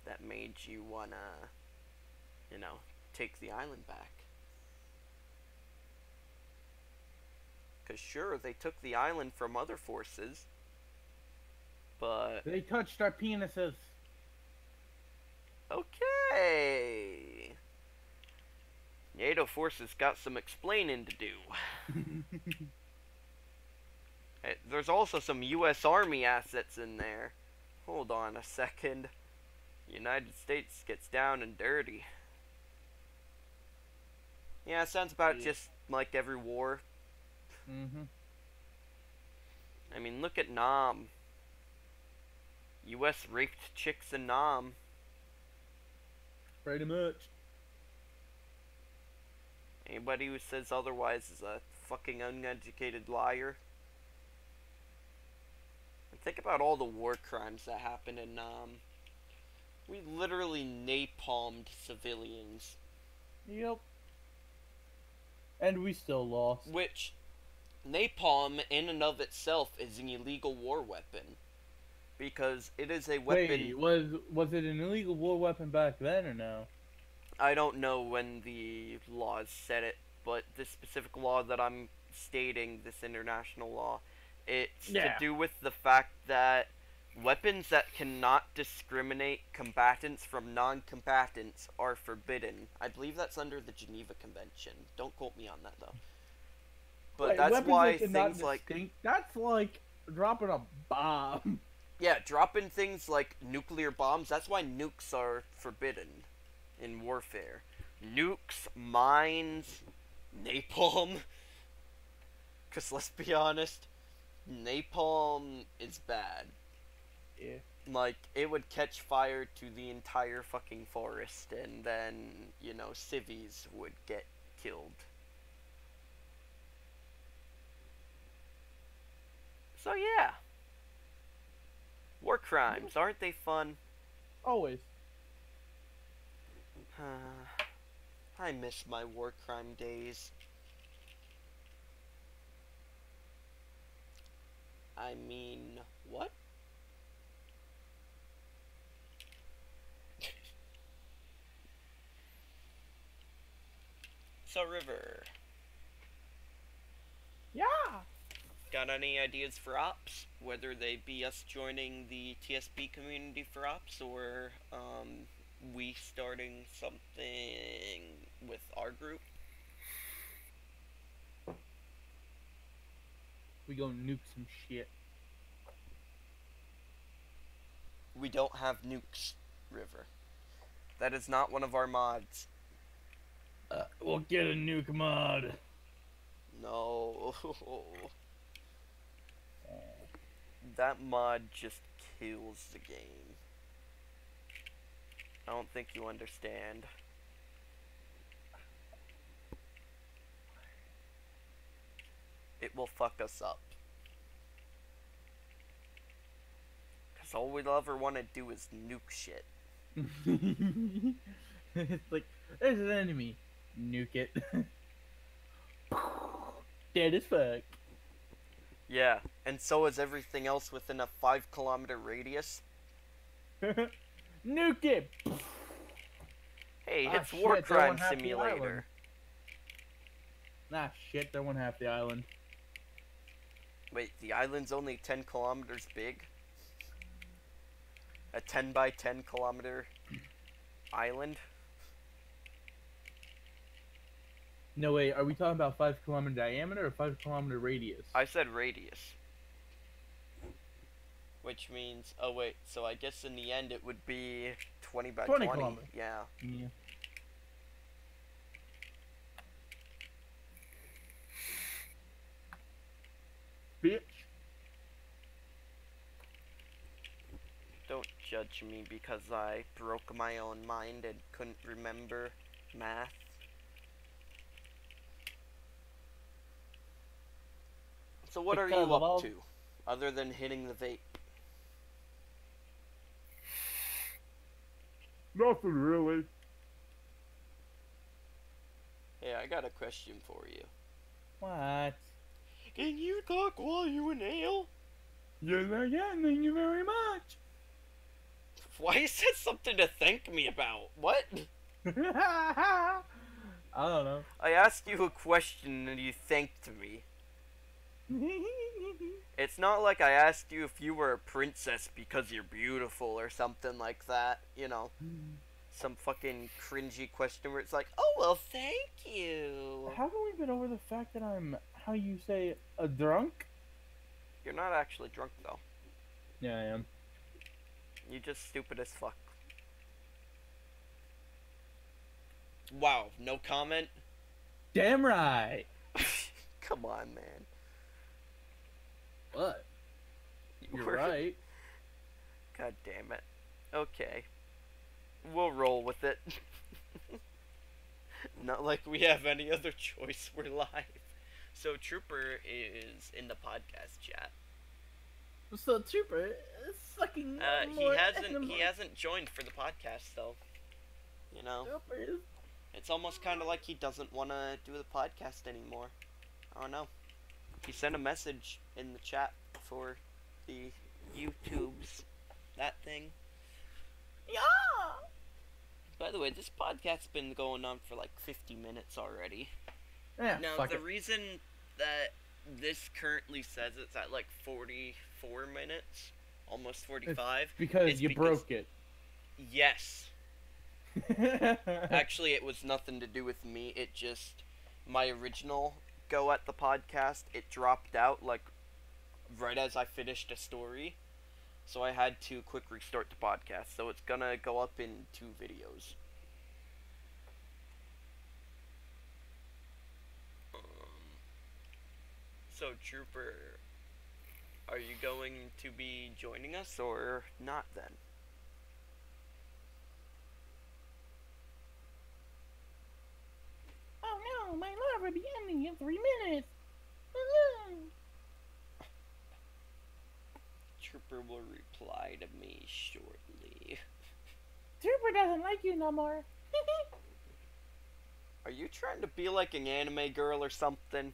Speaker 1: that made you wanna, you know, take the island back? Because sure, they took the island from other forces, but...
Speaker 3: They touched our penises.
Speaker 1: Okay. NATO forces got some explaining to do. There's also some U.S. Army assets in there. Hold on a second. United States gets down and dirty. Yeah, sounds about just like every war.
Speaker 3: Mm-hmm.
Speaker 1: I mean, look at Nam. U.S. raped chicks in Nam.
Speaker 3: Pretty much.
Speaker 1: Anybody who says otherwise is a fucking uneducated liar. And think about all the war crimes that happened in Nam. We literally napalmed civilians.
Speaker 3: Yep. And we still lost.
Speaker 1: Which, napalm in and of itself is an illegal war weapon. Because it is a weapon...
Speaker 3: Wait, was it an illegal war weapon back then or no?
Speaker 1: I don't know when the laws said it, but this specific law that I'm stating, this international law, it's to do with the fact that Weapons that cannot discriminate combatants from non-combatants are forbidden. I believe that's under the Geneva Convention. Don't quote me on that though. But
Speaker 3: Wait,
Speaker 1: that's
Speaker 3: weapons
Speaker 1: why
Speaker 3: that cannot
Speaker 1: things like
Speaker 3: distinct- That's like dropping a bomb.
Speaker 1: yeah, dropping things like nuclear bombs. That's why nukes are forbidden in warfare. Nukes, mines, napalm. Cause let's be honest, napalm is bad.
Speaker 3: Yeah.
Speaker 1: Like, it would catch fire to the entire fucking forest, and then, you know, civvies would get killed. So, yeah. War crimes, aren't they fun?
Speaker 3: Always.
Speaker 1: I miss my war crime days. I mean, what? So, River,
Speaker 3: Yeah.
Speaker 1: got any ideas for ops? Whether they be us joining the TSP community for ops, or we starting something with our group?
Speaker 3: We go nuke some shit.
Speaker 1: We don't have nukes, River. That is not one of our mods.
Speaker 3: We'll get a nuke mod.
Speaker 1: No. That mod just kills the game. I don't think you understand. It will fuck us up. Cause all we'll ever want to do is nuke shit.
Speaker 3: It's like, there's an enemy. Nuke it. Dead as fuck.
Speaker 1: Yeah, and so is everything else within a 5-kilometer radius.
Speaker 3: Nuke it.
Speaker 1: Hey,
Speaker 3: Ah,
Speaker 1: it's War
Speaker 3: shit, they
Speaker 1: Crime
Speaker 3: won't have the
Speaker 1: Simulator.
Speaker 3: Nah, shit, they won't have the island.
Speaker 1: Wait, the island's only 10 kilometers big? A 10 by 10 kilometer island?
Speaker 3: No, wait, are we talking about 5-kilometer diameter or 5-kilometer radius?
Speaker 1: I said radius. Which means, oh wait, so I guess in the end it would be 20 by
Speaker 3: 20
Speaker 1: 20.
Speaker 3: kilometers.
Speaker 1: Yeah.
Speaker 3: Yeah. Bitch.
Speaker 1: Don't judge me because I broke my own mind and couldn't remember math. So what are you
Speaker 3: Because of
Speaker 1: up
Speaker 3: all-
Speaker 1: to, other than hitting the vape?
Speaker 3: Nothing really.
Speaker 1: Hey, I got a question for you.
Speaker 3: What?
Speaker 1: Can you talk while you inhale?
Speaker 3: Yes, I can. Thank you very much.
Speaker 1: Why is that something to thank me about? What?
Speaker 3: I don't know.
Speaker 1: I asked you a question and you thanked me. It's not like I asked you if you were a princess because you're beautiful or something like that, you know. Some fucking cringy question where it's like, oh, well, thank you.
Speaker 3: Haven't we been over the fact that I'm, how you say, a drunk?
Speaker 1: You're not actually drunk, though.
Speaker 3: Yeah, I am.
Speaker 1: You're just stupid as fuck. Wow, no comment?
Speaker 3: Damn right.
Speaker 1: Come on, man.
Speaker 3: What? You're
Speaker 1: We're-
Speaker 3: right.
Speaker 1: God damn it. Okay. We'll roll with it. Not like we have any other choice. We're live. So Trooper is in the podcast chat.
Speaker 3: So Trooper is sucking
Speaker 1: He hasn't joined for the podcast though. You know,
Speaker 3: Trooper is...
Speaker 1: it's almost kind of like he doesn't want to do the podcast anymore. I don't know. He sent a message in the chat for the YouTubes, that thing.
Speaker 3: Yeah!
Speaker 1: By the way, this podcast's been going on for like 50 minutes already.
Speaker 3: Yeah,
Speaker 1: Now,
Speaker 3: fuck
Speaker 1: the
Speaker 3: it.
Speaker 1: reason that this currently says it's at like 44 minutes almost 45.
Speaker 3: Because
Speaker 1: It's
Speaker 3: you
Speaker 1: because-
Speaker 3: broke it.
Speaker 1: Yes. Actually, it was nothing to do with me. It just, my original go at the podcast, it dropped out like right as I finished a story. So I had to quick restart the podcast. So it's gonna go up in 2 videos. So Trooper, are you going to be joining us or not then?
Speaker 3: Oh no, my life will be ending in 3 minutes.
Speaker 1: Trooper will reply to me shortly.
Speaker 3: Trooper doesn't like you no more.
Speaker 1: Are you trying to be like an anime girl or something?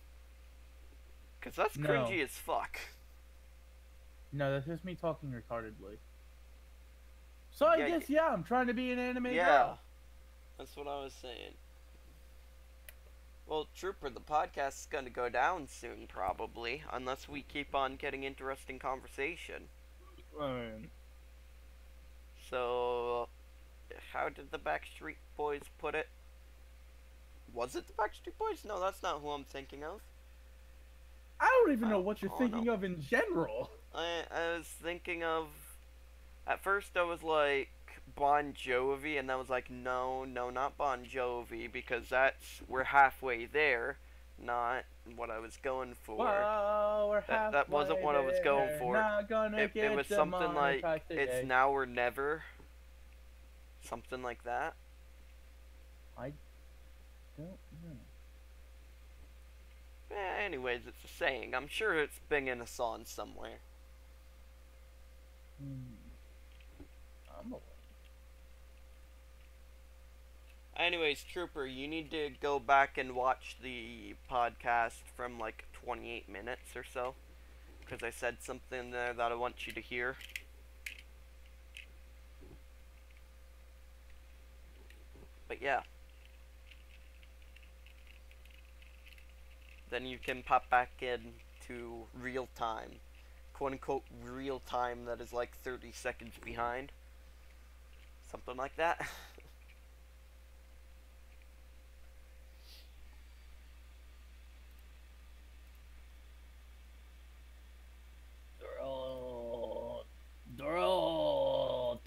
Speaker 1: Cause that's
Speaker 3: No.
Speaker 1: cringy as fuck.
Speaker 3: No, that's just me talking retardedly. So I
Speaker 1: Yeah,
Speaker 3: guess, I'm trying to be an anime
Speaker 1: Yeah,
Speaker 3: girl.
Speaker 1: that's what I was saying. Well, Trooper, the podcast's gonna go down soon, probably, unless we keep on getting interesting conversation. So, how did the Backstreet Boys put it? Was it the Backstreet Boys? No, that's not who I'm thinking of.
Speaker 3: I don't even know what you're
Speaker 1: Oh,
Speaker 3: thinking
Speaker 1: no.
Speaker 3: of in general.
Speaker 1: I was thinking of... At first I was like Bon Jovi, and I was like, no, not Bon Jovi, because we're halfway there, not what I was going for.
Speaker 3: Whoa, we're
Speaker 1: That wasn't what I was going for.
Speaker 3: Not gonna
Speaker 1: It
Speaker 3: get
Speaker 1: was something like,
Speaker 3: demonetized today.
Speaker 1: it's now or never. Something like that.
Speaker 3: I don't know.
Speaker 1: Anyways, it's a saying. I'm sure it's been in a song somewhere.
Speaker 3: I'm away.
Speaker 1: Anyways, Trooper, you need to go back and watch the podcast from like 28 minutes or so. Because I said something there that I want you to hear. But yeah. Then you can pop back in to real time. Quote unquote real time that is like 30 seconds behind. Something like that.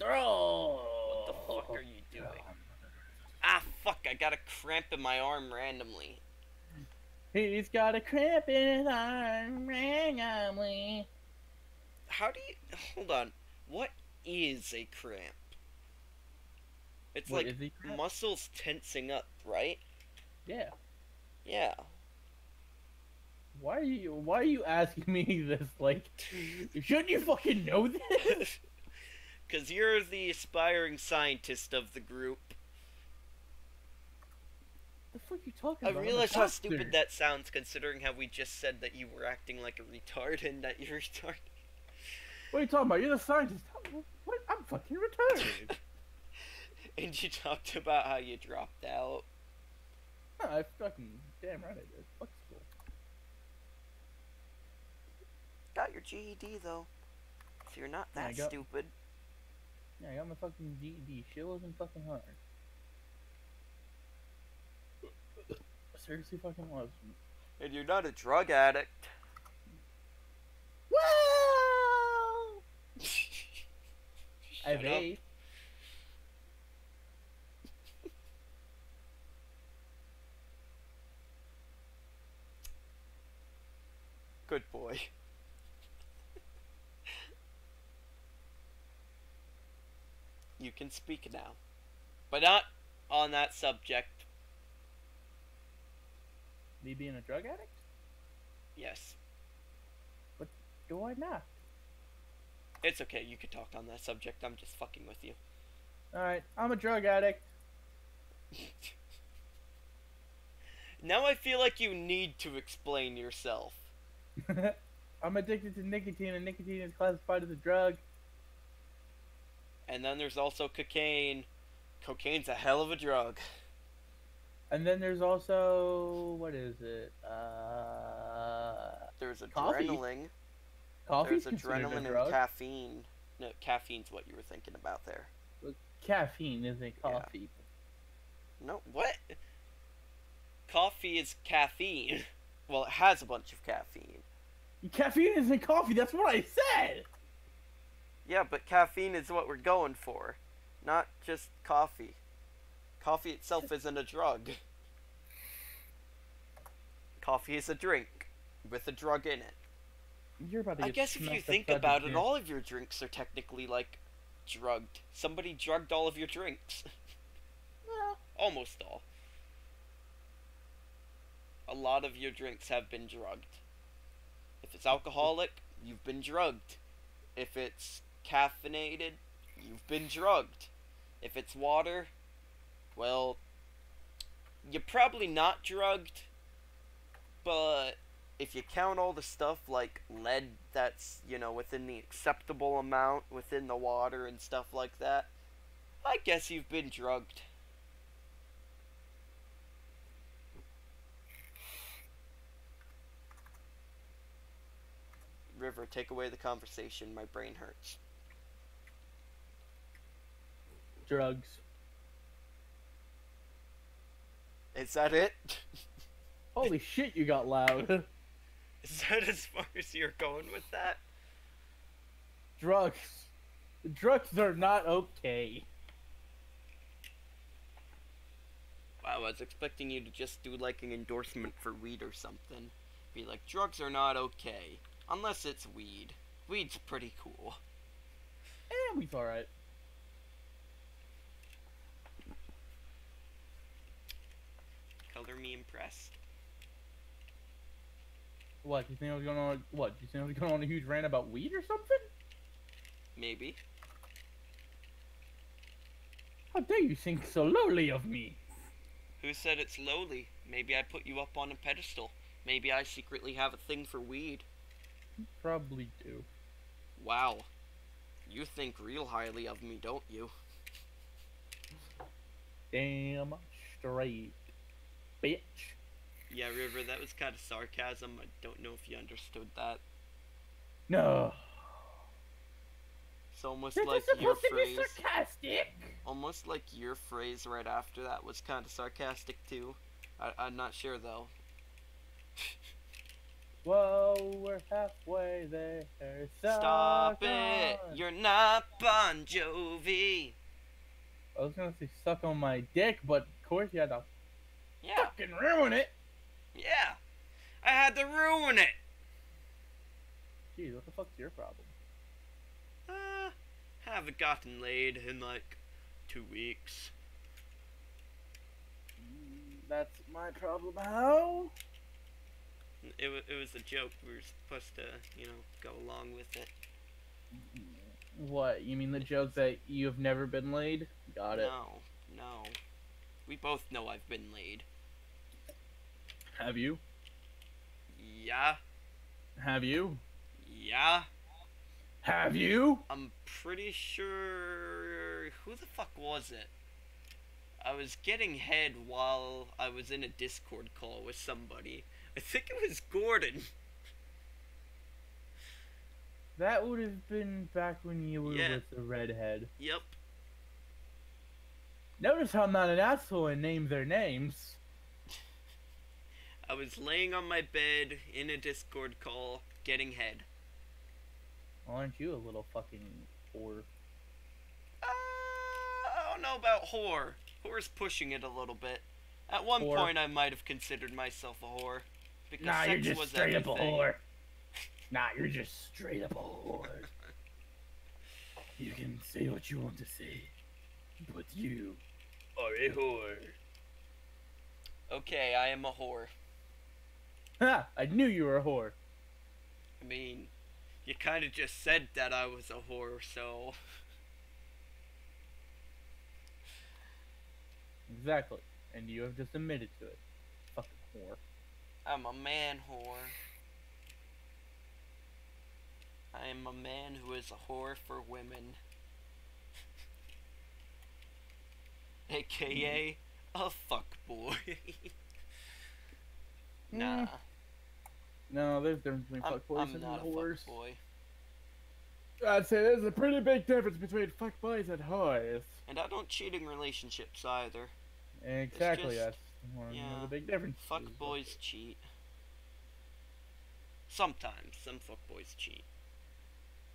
Speaker 1: What the fuck are you doing? Ah, fuck, I got a cramp in my arm randomly.
Speaker 3: He's got a cramp in his arm randomly.
Speaker 1: How do you... Hold on. What is a cramp? It's
Speaker 3: What
Speaker 1: like
Speaker 3: is a cramp?
Speaker 1: muscles tensing up, right?
Speaker 3: Yeah.
Speaker 1: Yeah.
Speaker 3: Why are you asking me this? Like, shouldn't you fucking know this?
Speaker 1: Because you're the aspiring scientist of the group.
Speaker 3: The fuck you talking
Speaker 1: I
Speaker 3: about? I'm a
Speaker 1: realize how
Speaker 3: doctor.
Speaker 1: stupid that sounds considering how we just said that you were acting like a retard and that you're retarded.
Speaker 3: What are you talking about? You're the scientist. What? I'm fucking retarded.
Speaker 1: And you talked about how you dropped out.
Speaker 3: No, I fucking damn right I did. Fuck school.
Speaker 1: Got your GED though. So you're not
Speaker 3: Yeah, I
Speaker 1: that
Speaker 3: got-
Speaker 1: stupid.
Speaker 3: Yeah, I got my fucking GED. Shit wasn't fucking hard. Seriously fucking wasn't.
Speaker 1: And you're not a drug addict.
Speaker 3: Whoa! I
Speaker 1: Shut up.
Speaker 3: vape.
Speaker 1: Good boy. You can speak now. But not on that subject.
Speaker 3: Me being a drug addict?
Speaker 1: Yes.
Speaker 3: Do I not?
Speaker 1: It's okay, you can talk on that subject. I'm just fucking with you.
Speaker 3: Alright, I'm a drug addict.
Speaker 1: Now I feel like you need to explain yourself.
Speaker 3: I'm addicted to nicotine, and nicotine is classified as a drug.
Speaker 1: And then there's also cocaine. Cocaine's a hell of a drug.
Speaker 3: And then there's also, what is it?
Speaker 1: There's
Speaker 3: Coffee.
Speaker 1: adrenaline.
Speaker 3: Coffee's
Speaker 1: There's
Speaker 3: considered a
Speaker 1: adrenaline and
Speaker 3: drug.
Speaker 1: caffeine. No, caffeine's what you were thinking about there.
Speaker 3: Caffeine isn't coffee.
Speaker 1: No, what? Coffee is caffeine. Well, it has a bunch of caffeine.
Speaker 3: Caffeine isn't coffee. That's what I said.
Speaker 1: Yeah, but caffeine is what we're going for, not just coffee. Coffee itself isn't a drug. Coffee is a drink with a drug in it.
Speaker 3: You're about to
Speaker 1: I
Speaker 3: get
Speaker 1: guess if you
Speaker 3: smacked
Speaker 1: think
Speaker 3: upside the
Speaker 1: about it,
Speaker 3: chin.
Speaker 1: all of your drinks are technically like drugged. Somebody drugged all of your drinks.
Speaker 3: Well,
Speaker 1: Almost all. A lot of your drinks have been drugged. If it's alcoholic, you've been drugged. If it's caffeinated, you've been drugged. If it's water, well, you're probably not drugged, but if you count all the stuff like lead that's, within the acceptable amount within the water and stuff like that, I guess you've been drugged. River, take away the conversation. My brain hurts.
Speaker 3: drugs.
Speaker 1: Is that it?
Speaker 3: Holy shit, you got loud.
Speaker 1: Is that as far as you're going with that?
Speaker 3: Drugs. Drugs are not okay.
Speaker 1: Wow, I was expecting you to just do like an endorsement for weed or something. Be like, drugs are not okay. Unless it's weed. Weed's pretty cool.
Speaker 3: Weed's alright.
Speaker 1: Color me impressed.
Speaker 3: What, you think I was going on what? You think I was going on a huge rant about weed or something?
Speaker 1: Maybe.
Speaker 3: How dare you think so lowly of me?
Speaker 1: Who said it's lowly? Maybe I put you up on a pedestal. Maybe I secretly have a thing for weed.
Speaker 3: You probably do.
Speaker 1: Wow. You think real highly of me, don't you?
Speaker 3: Damn straight, bitch.
Speaker 1: Yeah, River, that was kind of sarcasm. I don't know if you understood that.
Speaker 3: No.
Speaker 1: It's almost
Speaker 3: This
Speaker 1: like
Speaker 3: is
Speaker 1: your
Speaker 3: supposed to be
Speaker 1: phrase.
Speaker 3: sarcastic.
Speaker 1: Almost like your phrase right after that was kind of sarcastic too. I'm not sure though.
Speaker 3: Whoa, we're halfway there.
Speaker 1: Stop
Speaker 3: Suck
Speaker 1: it!
Speaker 3: on.
Speaker 1: You're not Bon Jovi.
Speaker 3: I was gonna say suck on my dick, but of course you had to
Speaker 1: Yeah,
Speaker 3: fucking ruin it.
Speaker 1: yeah. I had to ruin it.
Speaker 3: Jeez, what the fuck's your problem?
Speaker 1: Haven't gotten laid in like 2 weeks.
Speaker 3: That's my problem. How?
Speaker 1: It was a joke. We were supposed to, go along with it.
Speaker 3: What? You mean the joke that you've never been laid? Got it.
Speaker 1: No. We both know I've been laid.
Speaker 3: Have you?
Speaker 1: Yeah,
Speaker 3: Have you?
Speaker 1: yeah.
Speaker 3: Have you?
Speaker 1: I'm pretty sure. Who the fuck was it? I was getting head while I was in a Discord call with somebody. I think it was Gordon.
Speaker 3: That would have been back when you were
Speaker 1: Yeah.
Speaker 3: with the redhead.
Speaker 1: Yep.
Speaker 3: Notice how I'm not an asshole and name their names.
Speaker 1: I was laying on my bed in a Discord call, getting head.
Speaker 3: Aren't you a little fucking whore?
Speaker 1: I don't know about whore. Whore's pushing it a little bit. At one
Speaker 3: Whore.
Speaker 1: point, I might have considered myself a whore. Because
Speaker 3: Nah, you're
Speaker 1: sex
Speaker 3: just
Speaker 1: was
Speaker 3: straight up a
Speaker 1: everything.
Speaker 3: whore. Nah, you're just straight up a whore. You can say what you want to say, but you are a whore.
Speaker 1: Okay, I am a whore.
Speaker 3: Ha! I knew you were a whore.
Speaker 1: I mean, you kind of just said that I was a whore, so...
Speaker 3: Exactly. And you have just admitted to it. Fucking whore.
Speaker 1: I'm a man whore. I am a man who is a whore for women. AKA a fuckboy. Nah,
Speaker 3: No, there's a difference between
Speaker 1: I'm
Speaker 3: fuckboys and
Speaker 1: not a
Speaker 3: whores.
Speaker 1: fuckboy.
Speaker 3: I'd say there's a pretty big difference between fuckboys and whores.
Speaker 1: And I don't cheat in relationships either.
Speaker 3: Exactly,
Speaker 1: just-
Speaker 3: that's one
Speaker 1: yeah,
Speaker 3: of the big differences.
Speaker 1: Fuck boys cheat. Sometimes some fuck boys cheat,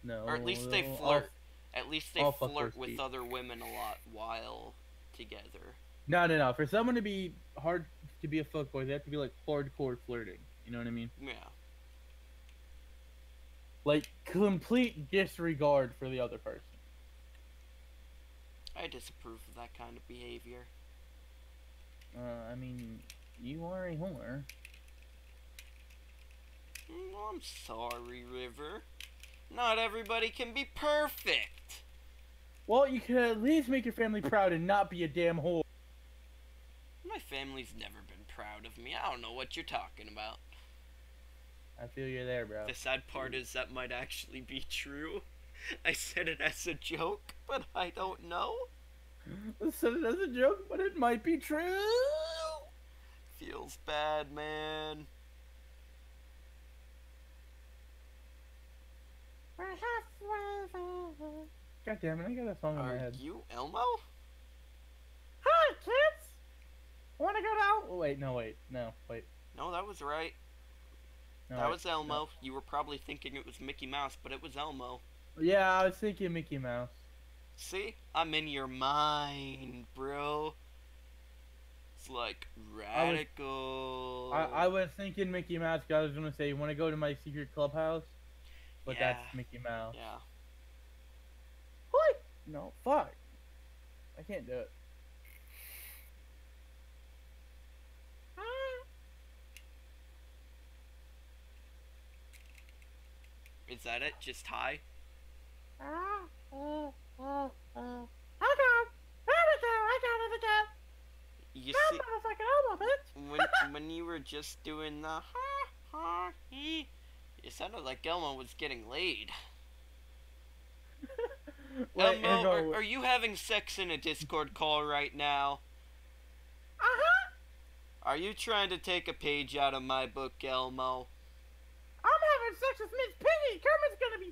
Speaker 3: No.
Speaker 1: or at least they
Speaker 3: all-
Speaker 1: flirt. At least they
Speaker 3: all
Speaker 1: flirt
Speaker 3: fuckboys
Speaker 1: with
Speaker 3: cheat.
Speaker 1: other women a lot while together.
Speaker 3: No. For someone to be hard to be a fuckboy, they have to be like hardcore flirting. You know what I mean?
Speaker 1: Yeah.
Speaker 3: Like complete disregard for the other person.
Speaker 1: I disapprove of that kind of behavior.
Speaker 3: I mean, you are a whore.
Speaker 1: Well, I'm sorry, River. Not everybody can be perfect.
Speaker 3: Well, you could at least make your family proud and not be a damn whore.
Speaker 1: My family's never been proud of me. I don't know what you're talking about.
Speaker 3: I feel you're there, bro.
Speaker 1: The sad part is that might actually be true. I said it as a joke, but I don't know.
Speaker 3: I said it as a joke, but it might be true.
Speaker 1: Feels bad, man.
Speaker 3: God damn it, I got that song in my
Speaker 1: Are
Speaker 3: head.
Speaker 1: you Elmo?
Speaker 3: Hi, kids! Wanna go down? Oh, wait, no, wait.
Speaker 1: No, that was right.
Speaker 3: No,
Speaker 1: That
Speaker 3: wait.
Speaker 1: was Elmo. You were probably thinking it was Mickey Mouse, but it was Elmo.
Speaker 3: Yeah, I was thinking Mickey Mouse.
Speaker 1: See? I'm in your mind, bro. It's like radical.
Speaker 3: I was thinking Mickey Mouse, 'cause I was gonna say, wanna go to my secret clubhouse? But
Speaker 1: Yeah.
Speaker 3: that's Mickey Mouse.
Speaker 1: Yeah.
Speaker 3: What? No, fuck. I can't do it.
Speaker 1: Is that it? Just hi? You see, when you were just doing the ha ha he, it sounded like Elmo was getting laid.
Speaker 3: Wait,
Speaker 1: Elmo, are you having sex in a Discord call right now? Are you trying to take a page out of my book, Elmo?
Speaker 3: I'm having sex with Miss Piggy. Kermit's gonna be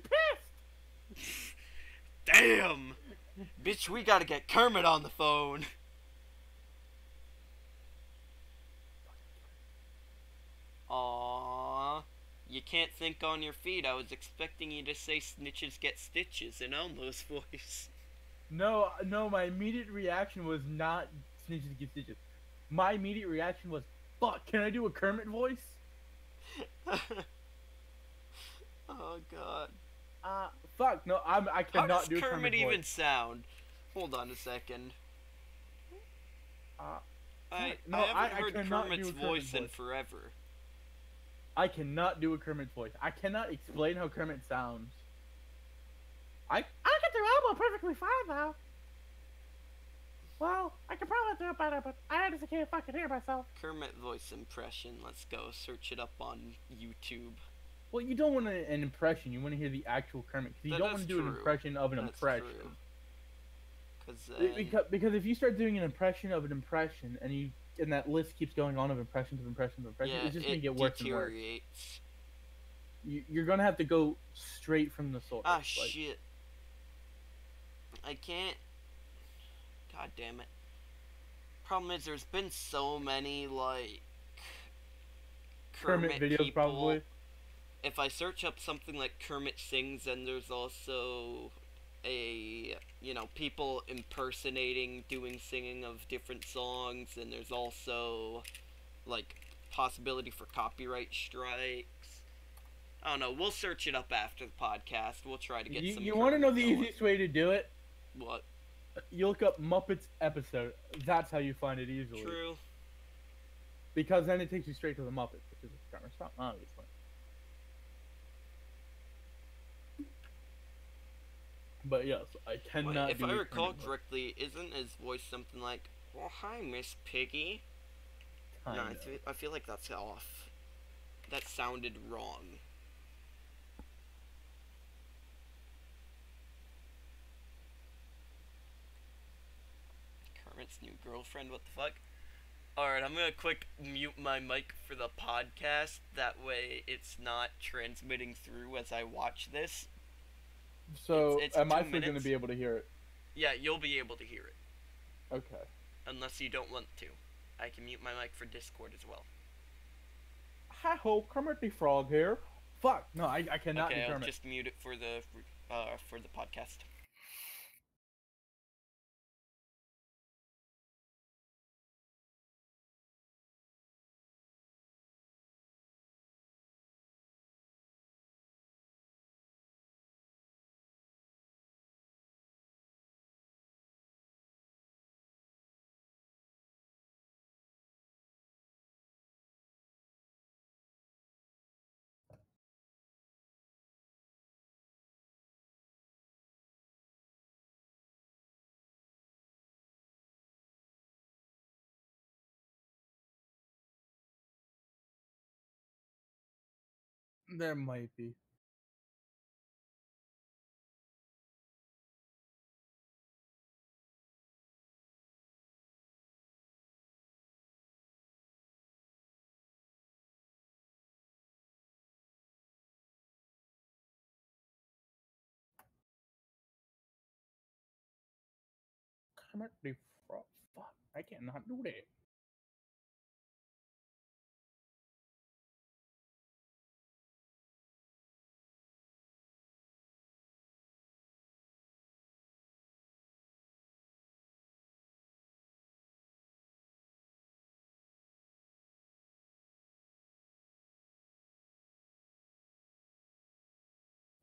Speaker 3: pissed.
Speaker 1: Damn! Bitch, we gotta get Kermit on the phone. Aww. You can't think on your feet. I was expecting you to say snitches get stitches in Elmo's voice.
Speaker 3: No, my immediate reaction was not snitches get stitches. My immediate reaction was, fuck, can I do a Kermit voice?
Speaker 1: Oh god.
Speaker 3: Fuck, no, I
Speaker 1: How
Speaker 3: cannot
Speaker 1: does
Speaker 3: do a
Speaker 1: Kermit
Speaker 3: Kermit
Speaker 1: even
Speaker 3: voice.
Speaker 1: sound? Hold on a second. I
Speaker 3: no,
Speaker 1: haven't heard
Speaker 3: cannot
Speaker 1: Kermit's
Speaker 3: do a Kermit
Speaker 1: voice in
Speaker 3: voice.
Speaker 1: forever.
Speaker 3: I cannot do a Kermit voice. I cannot explain how Kermit sounds. I can do Elmo perfectly fine now. Well, I could probably do it better, but I just can't fucking hear myself.
Speaker 1: Kermit voice impression. Let's go. Search it up on YouTube.
Speaker 3: Well, you don't want an impression. You want to hear the actual Kermit. 'Cause you
Speaker 1: That
Speaker 3: don't
Speaker 1: is
Speaker 3: want to do an
Speaker 1: true.
Speaker 3: impression of an
Speaker 1: That's
Speaker 3: impression.
Speaker 1: true. Cause
Speaker 3: Because if you start doing an impression of an impression, and that list keeps going on of impressions,
Speaker 1: yeah,
Speaker 3: it's just gonna
Speaker 1: it
Speaker 3: get worse and worse.
Speaker 1: deteriorates.
Speaker 3: You're gonna have to go straight from the source.
Speaker 1: Ah,
Speaker 3: like-
Speaker 1: shit. I can't. God damn it. Problem is, there's been so many, like,
Speaker 3: Kermit videos,
Speaker 1: people.
Speaker 3: probably.
Speaker 1: If I search up something like Kermit Sings, and there's also people impersonating, doing singing of different songs, and there's also, like, possibility for copyright strikes. I don't know, we'll search it up after the podcast. We'll try to get some
Speaker 3: You want to know the
Speaker 1: Kermit going.
Speaker 3: easiest way to do it?
Speaker 1: What?
Speaker 3: You look up Muppets episode. That's how you find it easily.
Speaker 1: True.
Speaker 3: Because then it takes you straight to the Muppets, which is a Kermit song, obviously. But yes, I cannot.
Speaker 1: If
Speaker 3: do
Speaker 1: I
Speaker 3: a
Speaker 1: recall
Speaker 3: Kermit voice.
Speaker 1: correctly, isn't his voice something like, "Well, hi, Miss Piggy"? No,
Speaker 3: Kinda.
Speaker 1: I feel like that's off. That sounded wrong. Kermit's new girlfriend, what the fuck? Alright, I'm gonna quick mute my mic for the podcast. That way it's not transmitting through as I watch this.
Speaker 3: So
Speaker 1: It's
Speaker 3: am I
Speaker 1: 2
Speaker 3: still going to
Speaker 1: minutes.
Speaker 3: be able to hear it?
Speaker 1: Yeah, you'll be able to hear it.
Speaker 3: Okay.
Speaker 1: Unless you don't want to. I can mute my mic for Discord as well.
Speaker 3: Hi ho, Kermit the Frog here. Fuck, no, I cannot
Speaker 1: Okay,
Speaker 3: do
Speaker 1: I'll
Speaker 3: Kermit.
Speaker 1: just mute it for the podcast.
Speaker 3: There might be. Kermit the Frog. Fuck, I cannot do that.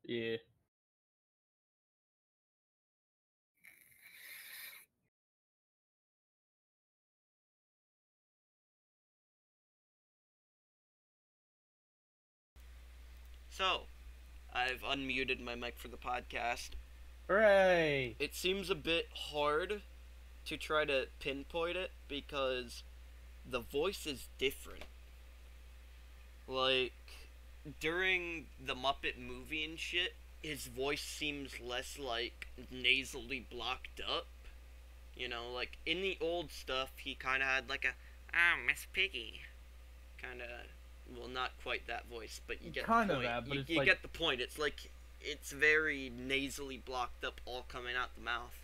Speaker 3: Yeah.
Speaker 1: So, I've unmuted my mic for the podcast.
Speaker 3: Hooray!
Speaker 1: It seems a bit hard to try to pinpoint it because the voice is different. Like, during the Muppet movie and shit, his voice seems less like nasally blocked up. You know, like in the old stuff, he kind of had like a Miss Piggy, kind of. Well, not quite that voice, but you get
Speaker 3: Kind
Speaker 1: the
Speaker 3: of
Speaker 1: point.
Speaker 3: that, but it's
Speaker 1: you
Speaker 3: like-
Speaker 1: get the point. It's like it's very nasally blocked up, all coming out the mouth.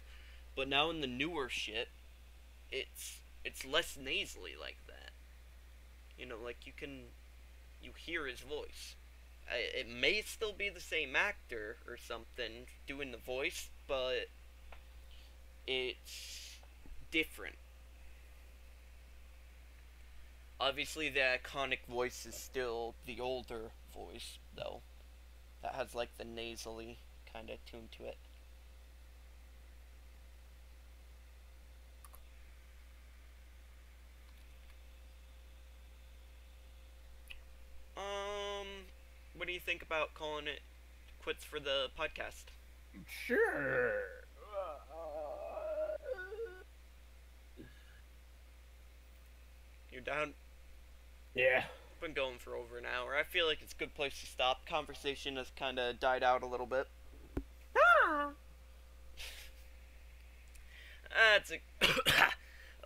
Speaker 1: But now in the newer shit, it's less nasally like that. You know, like you hear his voice. It may still be the same actor or something doing the voice, but it's different. Obviously, the iconic voice is still the older voice, though. That has like the nasally kind of tune to it. What do you think about calling it quits for the podcast?
Speaker 3: Sure.
Speaker 1: You down?
Speaker 3: Yeah.
Speaker 1: Been going for over an hour. I feel like it's a good place to stop. Conversation has kind of died out a little bit.
Speaker 3: Ah.
Speaker 1: That's a.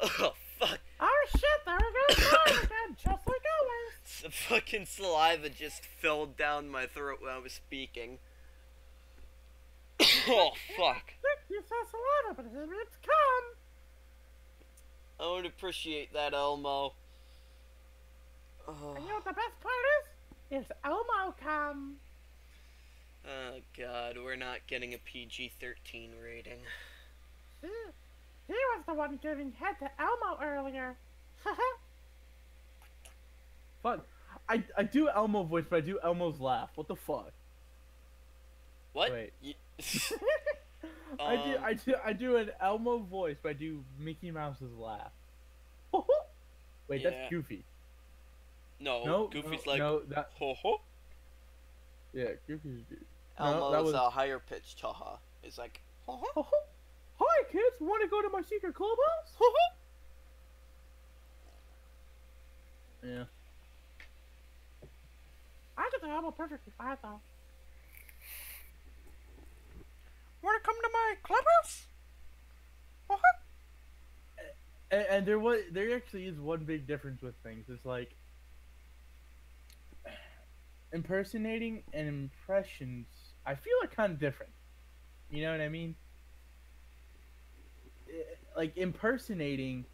Speaker 1: Oh fuck!
Speaker 3: Oh shit! There we go again, just like always.
Speaker 1: The fucking saliva just fell down my throat when I was speaking. Oh fuck!
Speaker 3: You saw saliva, but here it's come.
Speaker 1: I would appreciate that, Elmo. Oh,
Speaker 3: And you know what the best part is? It's Elmo come.
Speaker 1: oh god, we're not getting a PG-13 rating.
Speaker 3: He was the one giving head to Elmo earlier. Fuck. I do Elmo voice, but I do Elmo's laugh. What the fuck?
Speaker 1: What?
Speaker 3: Wait.
Speaker 1: You-
Speaker 3: I do an Elmo voice, but I do Mickey Mouse's laugh. Wait,
Speaker 1: Yeah.
Speaker 3: that's Goofy.
Speaker 1: no,
Speaker 3: No,
Speaker 1: Goofy's
Speaker 3: no,
Speaker 1: like,
Speaker 3: no, that
Speaker 1: ho ho.
Speaker 3: yeah, Goofy's. No,
Speaker 1: Elmo's
Speaker 3: that was-
Speaker 1: a higher pitched haha. It's like, ho ho.
Speaker 3: Hi kids, want to go to my secret clubhouse? Yeah. I get the Elmo perfectly fine though.
Speaker 1: Wanna come to my clubhouse?
Speaker 3: And there actually is one big difference with things. It's like impersonating and impressions. I feel are kind of different. You know what I mean? Like impersonating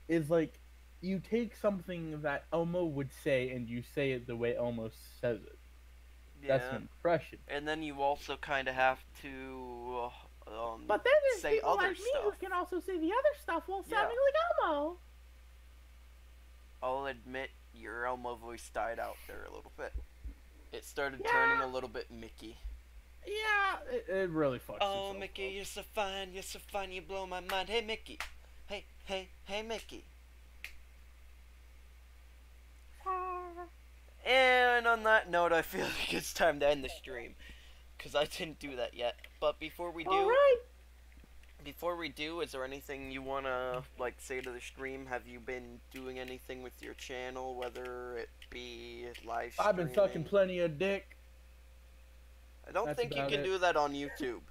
Speaker 3: is like you take something that Elmo would say and you say it the way Elmo says it. That's
Speaker 1: Yeah.
Speaker 3: an impression.
Speaker 1: And then you also kind of have to
Speaker 3: But then there's
Speaker 1: say
Speaker 3: people
Speaker 1: other
Speaker 3: like me
Speaker 1: stuff.
Speaker 3: who can also say the other stuff while sounding like Elmo.
Speaker 1: I'll admit your Elmo voice died out there a little bit. It started
Speaker 3: Yeah.
Speaker 1: turning a little bit Mickey.
Speaker 3: Yeah, it really fucks.
Speaker 1: Oh,
Speaker 3: itself
Speaker 1: Mickey,
Speaker 3: up.
Speaker 1: you're so fine, you blow my mind. Hey, Mickey. Hey, Mickey. And on that note, I feel like it's time to end the stream. Because I didn't do that yet. But before we do...
Speaker 3: Alright.
Speaker 1: Before we do, is there anything you want to, like, say to the stream? Have you been doing anything with your channel, whether it be live streaming?
Speaker 3: I've been sucking plenty of dick.
Speaker 1: I don't
Speaker 3: That's
Speaker 1: think you
Speaker 3: about
Speaker 1: can
Speaker 3: it.
Speaker 1: do that on YouTube.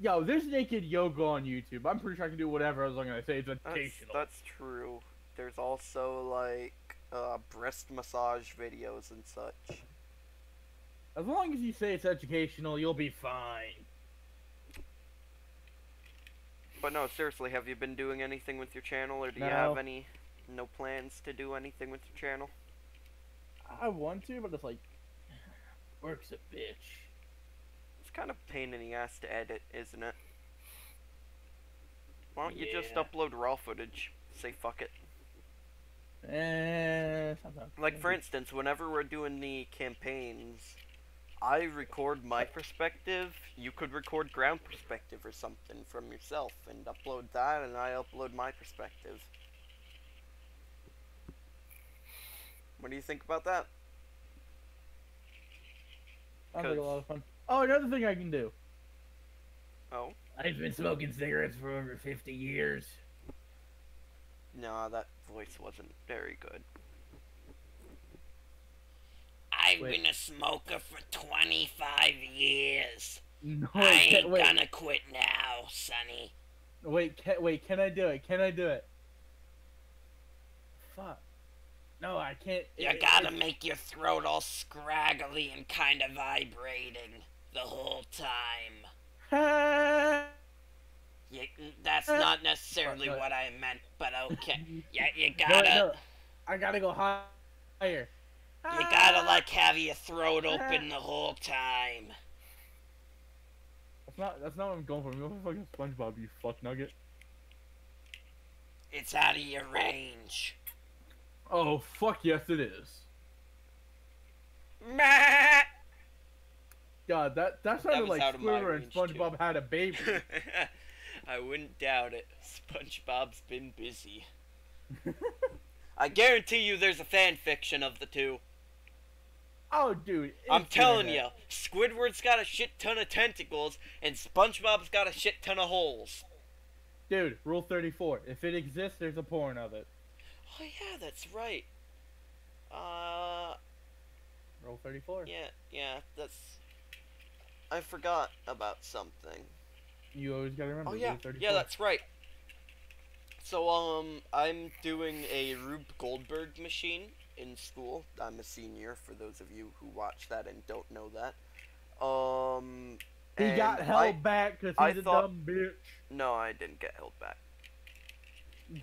Speaker 3: Yo, there's naked yoga on YouTube. I'm pretty sure I can do whatever as long as I say it's educational.
Speaker 1: That's true. There's also, like, breast massage videos and such.
Speaker 3: As long as you say it's educational, you'll be fine.
Speaker 1: But no, seriously, have you been doing anything with your channel, or do you
Speaker 3: No.
Speaker 1: have no plans to do anything with your channel?
Speaker 3: I want to, but it's like, work's a bitch.
Speaker 1: It's kind of a pain in the ass to edit, isn't it? Why don't you just
Speaker 3: Yeah.
Speaker 1: upload raw footage? Say fuck it.
Speaker 3: Sometimes.
Speaker 1: Like, for instance, whenever we're doing the campaigns, I record my perspective, you could record ground perspective or something from yourself, and upload that, and I upload my perspective. What do you think about that?
Speaker 3: Sounds like a
Speaker 1: 'Cause-
Speaker 3: lot of fun. Oh, another thing I can do.
Speaker 1: Oh?
Speaker 3: I've been smoking cigarettes for over 50 years.
Speaker 1: No, that voice wasn't very good. I've
Speaker 3: Wait.
Speaker 1: been a smoker for 25 years.
Speaker 3: No,
Speaker 1: I
Speaker 3: wait,
Speaker 1: ain't
Speaker 3: wait,
Speaker 1: gonna quit now, Sonny.
Speaker 3: wait, can I do it? Can I do it? Fuck. No, I can't.
Speaker 1: You gotta make your throat all scraggly and kinda vibrating the whole time. That's not necessarily
Speaker 3: no.
Speaker 1: what I meant, but okay. Yeah, you
Speaker 3: No,
Speaker 1: gotta...
Speaker 3: no, I gotta go higher.
Speaker 1: You gotta, like, have your throat open the whole time.
Speaker 3: That's not what I'm going for. I'm going for fucking SpongeBob, you fuck nugget.
Speaker 1: It's out of your range.
Speaker 3: Oh, fuck yes it is.
Speaker 1: Meh.
Speaker 3: God, that sounded
Speaker 1: was
Speaker 3: like
Speaker 1: out of my
Speaker 3: Squidward and
Speaker 1: range, too.
Speaker 3: SpongeBob had a baby.
Speaker 1: I wouldn't doubt it. SpongeBob's been busy. I guarantee you there's a fan fiction of the two.
Speaker 3: Oh, dude.
Speaker 1: I'm
Speaker 3: it's
Speaker 1: telling
Speaker 3: internet.
Speaker 1: you, Squidward's got a shit ton of tentacles, and SpongeBob's got a shit ton of holes.
Speaker 3: Dude, Rule 34. If it exists, there's a porn of it.
Speaker 1: Oh yeah, that's right.
Speaker 3: Rule 34.
Speaker 1: Yeah, that's... I forgot about something.
Speaker 3: You always gotta remember.
Speaker 1: Oh yeah,
Speaker 3: Rule 34.
Speaker 1: yeah, that's right. So, I'm doing a Rube Goldberg machine in school. I'm a senior, for those of you who watch that and don't know that.
Speaker 3: He got held back because
Speaker 1: I
Speaker 3: he's a
Speaker 1: thought-
Speaker 3: dumb bitch.
Speaker 1: No, I didn't get held back.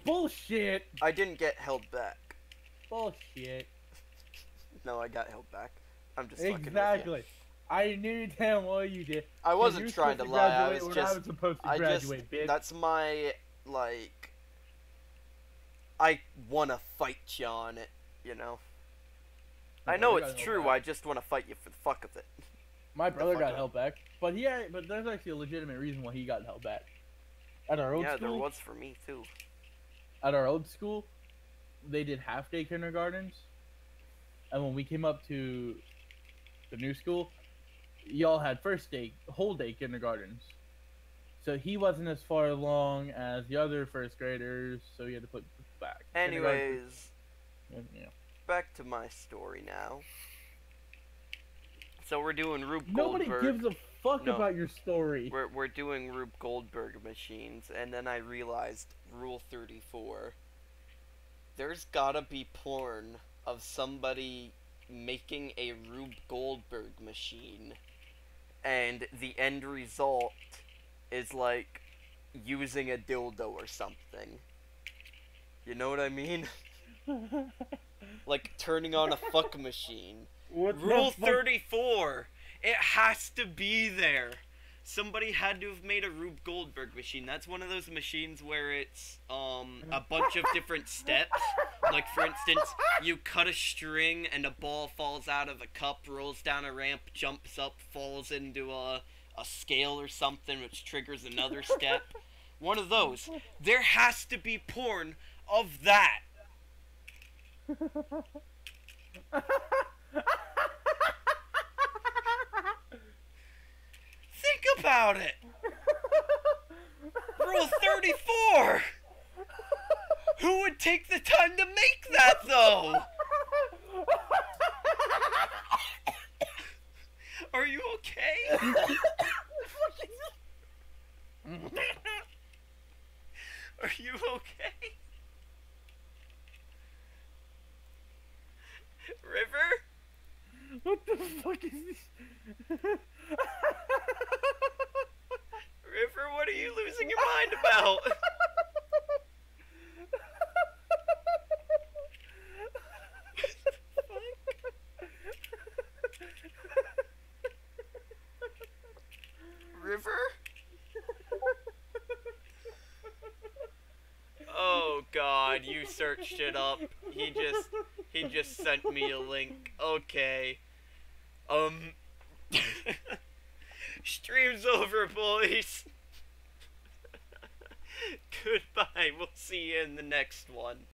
Speaker 3: Bullshit.
Speaker 1: I didn't get held back.
Speaker 3: Bullshit.
Speaker 1: No, I got held back. I'm just fucking with you.
Speaker 3: Exactly. I knew damn well you did.
Speaker 1: I
Speaker 3: 'Cause
Speaker 1: wasn't
Speaker 3: you're
Speaker 1: trying to
Speaker 3: supposed
Speaker 1: lie, I
Speaker 3: graduate
Speaker 1: was
Speaker 3: when
Speaker 1: just...
Speaker 3: I was supposed to
Speaker 1: I
Speaker 3: graduate, bitch.
Speaker 1: That's my, like... I wanna fight you on it, you know? I know
Speaker 3: brother
Speaker 1: it's
Speaker 3: got held
Speaker 1: true,
Speaker 3: back.
Speaker 1: I just wanna fight you for the fuck of it.
Speaker 3: My brother
Speaker 1: fuck
Speaker 3: got
Speaker 1: up.
Speaker 3: held back, but but there's actually a legitimate reason why he got held back. At our old
Speaker 1: Yeah,
Speaker 3: school,
Speaker 1: there was for me, too.
Speaker 3: at our old school, they did half-day kindergartens, and when we came up to the new school, y'all had whole-day kindergartens. So he wasn't as far along as the other first graders, so he had to put back.
Speaker 1: Anyways,
Speaker 3: Yeah.
Speaker 1: back to my story now. So we're doing Rube
Speaker 3: Nobody
Speaker 1: Goldberg.
Speaker 3: gives a fuck
Speaker 1: No.
Speaker 3: about your story.
Speaker 1: We're doing Rube Goldberg machines, and then I realized Rule 34. There's gotta be porn of somebody making a Rube Goldberg machine, and the end result is like using a dildo or something. You know what I mean? Like turning on a fuck machine.
Speaker 3: What the
Speaker 1: Rule
Speaker 3: fuck?
Speaker 1: 34. It has to be there. Somebody had to have made a Rube Goldberg machine. That's one of those machines where it's a bunch of different steps. Like for instance, you cut a string and a ball falls out of a cup, rolls down a ramp, jumps up, falls into a scale or something, which triggers another step. One of those. There has to be porn of that. Think about it. Rule 34. Who would take the time to make that, though? Are you okay? Are you okay? River?
Speaker 3: What the fuck is this?
Speaker 1: River, what are you losing your mind about? River? Oh god, you searched it up. He just sent me a link. Okay. Stream's over, boys. Goodbye. We'll see you in the next one.